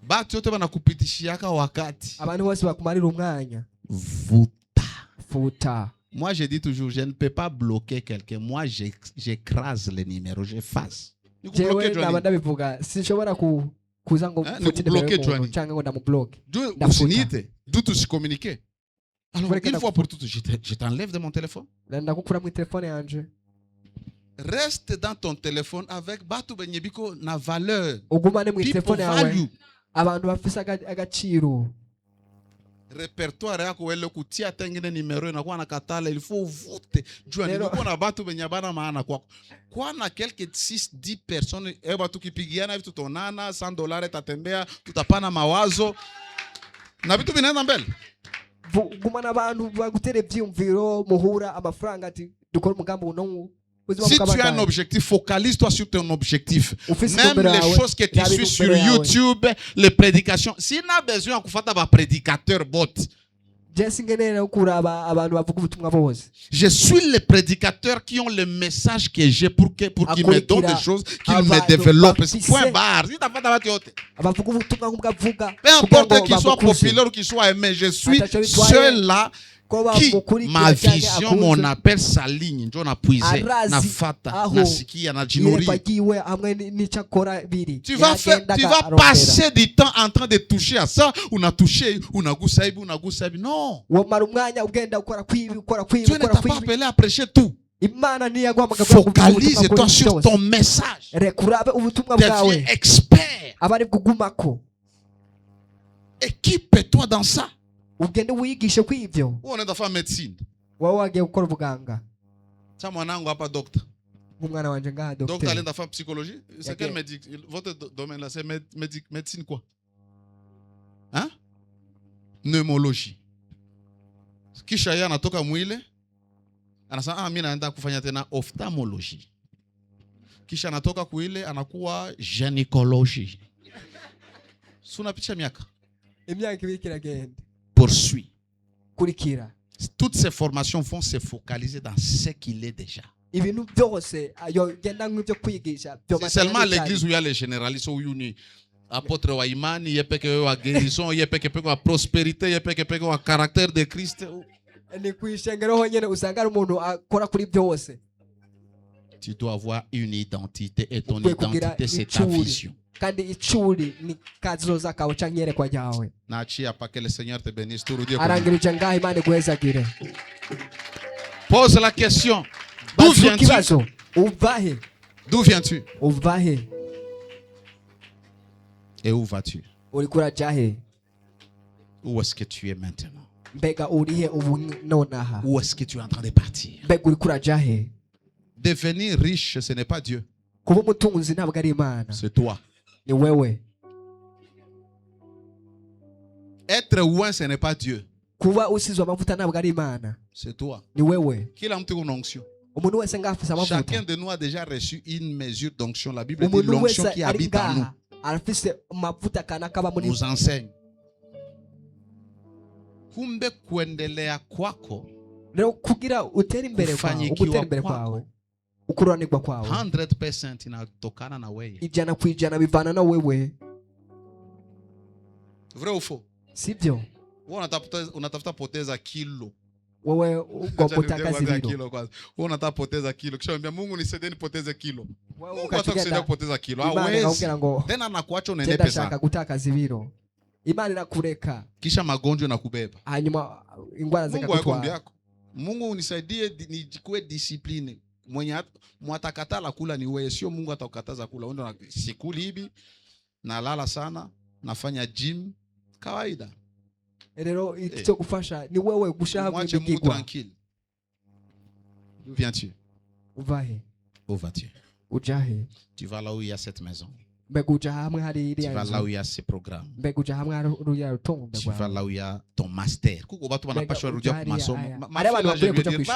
Batu yote banakupitishiaka wakati. abantu bose bakumarira umwanya, Vuta. futa. Moi je dis toujours, je ne peux pas bloquer quelqu'un. Moi j'écrase les numéros, j'efface. jewe naba ndabivuga sinshobora kuza ngo mfute bloquer nimero Johnny. cyangwa ngo ndamubloke. D'où usinite, d'où tu communiquer. Alors une fois pour toutes, je t'enlève de mon téléphone. ndakukura mu telefone yanje. Reste dans ton téléphone avec batu benyebiko na valeur. ugumane mu People telefone yawe value. abantu bafise agaciro. Répertoire yako wele kutia tengene numero inakuwa na katala, il faut uvute. Jua nilikuwa na batu benye bana maana kwako. Kwa na quelques 6-10 personnes batu kipigiana hivi tutonana $100 tatembea tutapana mawazo. Na vitu vinaenda mbele. gumana abantu bagutere ivyumviro muhura amafaranga ati dukora umugambi uno. Si tu as un objectif, focalise-toi sur ton objectif. Ufisi Même numbero les yawe, choses que tu yawe suis numbero sur yawe. YouTube, les prédications. S'il n'a besoin de faire des prédicateurs bot, Jesse ngenera kuraba abantu bavuga ubutumwa bose. Je suis les prédicateurs qui ont le message que j'ai pour qu'ils me donnent des choses, qu'ils me développent. Point barre. Si t'as pas d'avoir yote. Abavuga ubutumwa nk'ubwavuga. Peu importe qu'il soit populaire ou qu'il soit aimé, je suis seul là qui ma vision, mon appel s'aligne. Njo na puiser, na fata, na sikia, na jinori. Tu vas passer du temps en train de toucher à ça, on a touché, on a goussaïbi, on a goussaïbi. Non. Tu ne t'as pas appelé à prêcher tout. Focalise-toi sur ton message. Deviens expert. Équipe-toi dans ça. Ugende wigishe kwivyo. Wewe unaenda fanya medicine. Wewe wagiye gukora ubuganga. Cha mwanangu hapa doctor. Umwana wanje ngaha docteur. Docteur alienda fanya psychologie. C'est quel médic? Votre domaine là c'est médecine quoi? Hein? Pneumologie. Kisha yeye anatoka mwile. Anasema mimi naenda kufanya tena ophthalmologie. Kisha anatoka kuile anakuwa gynécologie. Suna picha miaka. Imyaka ibikira genda. Poursuit. Kurikira. Toutes ces formations vont se focaliser dans ce qu'il est déjà. C'est seulement l'église où il y a les généralistes, où il y a apôtre wa imani, il y a wa guérison, il y a wa prospérité, il y a wa caractère de Christ. Tu dois avoir une identité et ton identité c'est ta vision. Que le Seigneur te bénisse. Pose la question. D'où viens-tu? D'où viens-tu? Et où vas-tu? Où est-ce que tu es maintenant? Où est-ce que tu es en train de partir? Devenir riche, ce n'est pas Dieu. C'est toi. Être loin, ce n'est pas Dieu. C'est toi. Qui a une onction? Chacun de nous a déjà reçu une mesure d'onction. La Bible dit l'onction qui habite en nous nous enseigne. Kumbe kuendelea kwako kufanyikiwa kwako 100% inatokana na wewe. Vrai ou faux? Sivyo. Wewe unatafuta poteza kilo. Wewe uko poteza kilo. Wewe unataka poteza kilo. Kisha mwambia Mungu nisaidie nipoteze kilo. Wewe unataka kupoteza kilo. Hawezi. Tena anakuacha unenepe sana. Kutaka ziviro. Imani inakureka. Kisha magonjwa yanakubeba. Hanyuma ingwara zikakutwa. Mungu unisaidie nijikue discipline. Mwenye mwatakatala kula ni wewe, sio Mungu atakukataza kula. Wewe ndo sikuli hivi, nalala sana, nafanya gym kawaida. Rero icyo kufasha ni wewe gushaha kubigwa. Tranquille. D'où viens-tu? Uvahe. Où vas-tu? Ujahe. Tu vas là où il y a cette maison. Tu vas là où il y a ce programme. Tu vas là où il y a ton master. Kuko batu banapashwa rudia kwa masomo. Ma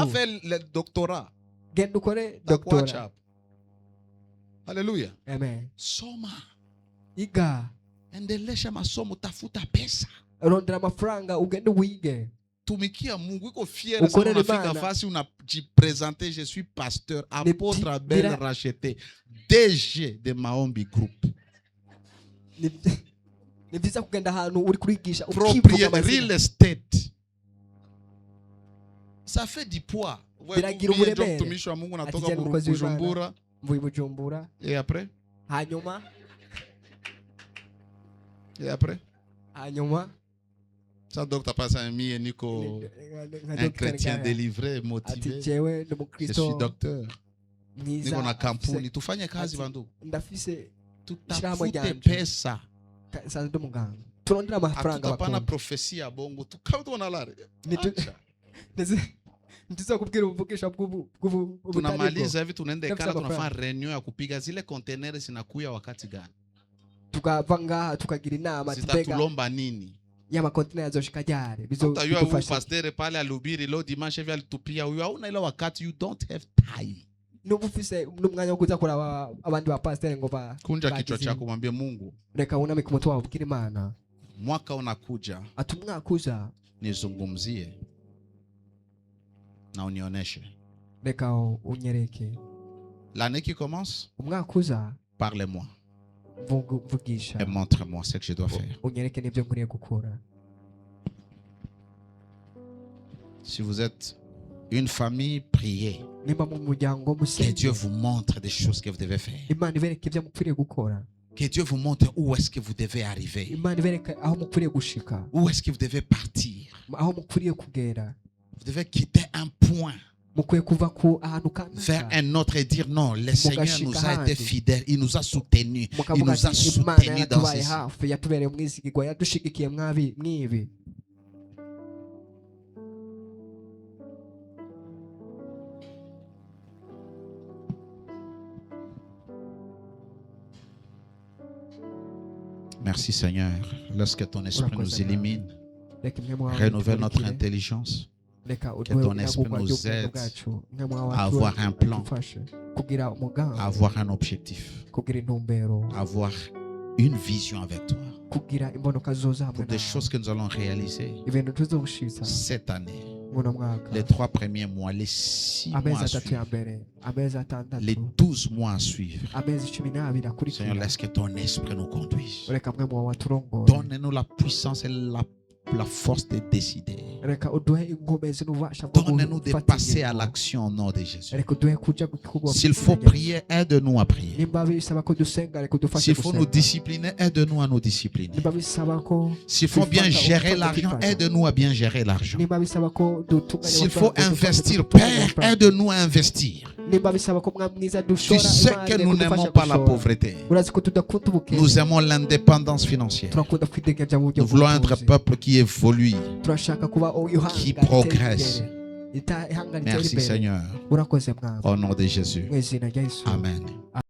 fait le doctorat. Doctorat. Alléluia. Amen. Soma. Iga. Endelesha masomo, tafuta pesa. Rondera mafaranga ugende wige. Tumikia Mungu. Iko fier sana unafika fasi unajipresenter, je suis pasteur, apôtre Abel racheté, DG de Maombi Group. Ni visa kugenda hanu uri kurigisha propriétaire real estate. Ça fait du poids. Mtumishi wa Mungu natoka Bujumbura. Bujumbura. Et après? Hanyuma. Et après? Hanyuma. Ça donc t'as passé un mi et Nico, un chrétien délivré, motivé. Je suis docteur. Niko na kampuni. Tufanye kazi bandu. Tutafute pesa. Hatutapana profesi ya bongo. Tukautu wanalare. Tunamaliza hivi tunaenda ikana tunafanya reunion ya kupiga zile container zinakuya wakati gani? Tukavanga tukagira inama zitatulomba nini? Ya makontina yazoshika jare bizofasha. Huyu pastor pale alubiri lo dimanche hivi alitupia huyu hauna ile wakati, you don't have time. Nubufise numwanya wo kuza kora abandi ba pastor ngo ba kunja kichwa chako mwambie Mungu reka una mikumoto wabukira Imana mwaka unakuja atumwakuza nizungumzie na unionyeshe. reka unyereke. L'année qui commence, umwaka uza parlez-moi mvugisha et montre-moi ce que je dois faire. unyereke n'ibyo nkwiriye gukora. Si vous êtes une famille, priez. nimba mu muryango Que Dieu musenge, vous montre des choses que vous devez faire. imana ibereke ibyo mukwiriye gukora. Que Dieu vous montre où est-ce que vous devez arriver. imana ibereke aho mukwiriye gushika, Où est-ce que vous devez partir. aho mukwiriye kugera. Vous devez quitter un point mukwiye kuva ku ahantu vers kanaka un autre et dire non, le Seigneur nous a été fidèle, il nous a soutenus, il mukavuga nous a ati imana soutenus dans yatubaye ceci. hafi, yatubereye umwizigirwa, yadushigikiye mwibi. Merci Seigneur, lorsque ton esprit nous illumine, reka imwe mu wawe renouvelle notre itumurikire. intelligence, reka que uduhe ton esprit ubwenge nous aide bwacu, imwe mu wawe à avoir un plan, adufashe kugira umugambi, à avoir un objectif, kugira intumbero, à avoir une vision avec toi kugira imbonoka zoza hamwe pour des nawe, choses que nous allons réaliser ibintu tuzobushitsa cette année, muno mwaka, les 3 premiers mois, les 6 mois amezi à atatu ya suivre, mbere, amezi les atandatu, 12 mois à suivre. amezi 12 Seigneur, akurikira. laisse que ton esprit nous conduise. reka mwe mu wawe aturongore, Donne-nous la puissance et la force de décider. reka uduhe inkomezi n'ububasha bwo Donne-nous de gufata passer à ingingo. l'action au nom de Jésus. reka uduhe kuja ku gikorwa S'il faut prier, aide-nous à prier. nimba bisaba ko dusenga, reka udufashe S'il faut nous gusenga. discipliner, aide-nous à nous discipliner. nimba bisaba ko S'il faut bien Fifata, gérer fifata, l'argent, fifata. aide-nous à bien gérer l'argent. nimba bisaba ko dutunganya S'il faut amafaranga, dufashe investir, gutunganya Père, amafaranga. aide-nous à investir. nimba bisaba ko mwamwiza Tu dushora sais imari, que reka nous udufashe n'aimons pas la gushora. pauvreté. urazi ko tudakunda ubukene, Nous aimons l'indépendance financière. turakunda kwidegemvya mu buryo Nous voulons être un bw'ubutunzi. peuple qui évolue. turashaka kuba ihanga Qui ritera progresse. imbere. Ihanga ritera Merci imbere. Seigneur. urakoze mwami, Au nom de Jésus. mu izina rya Yesu. Amen.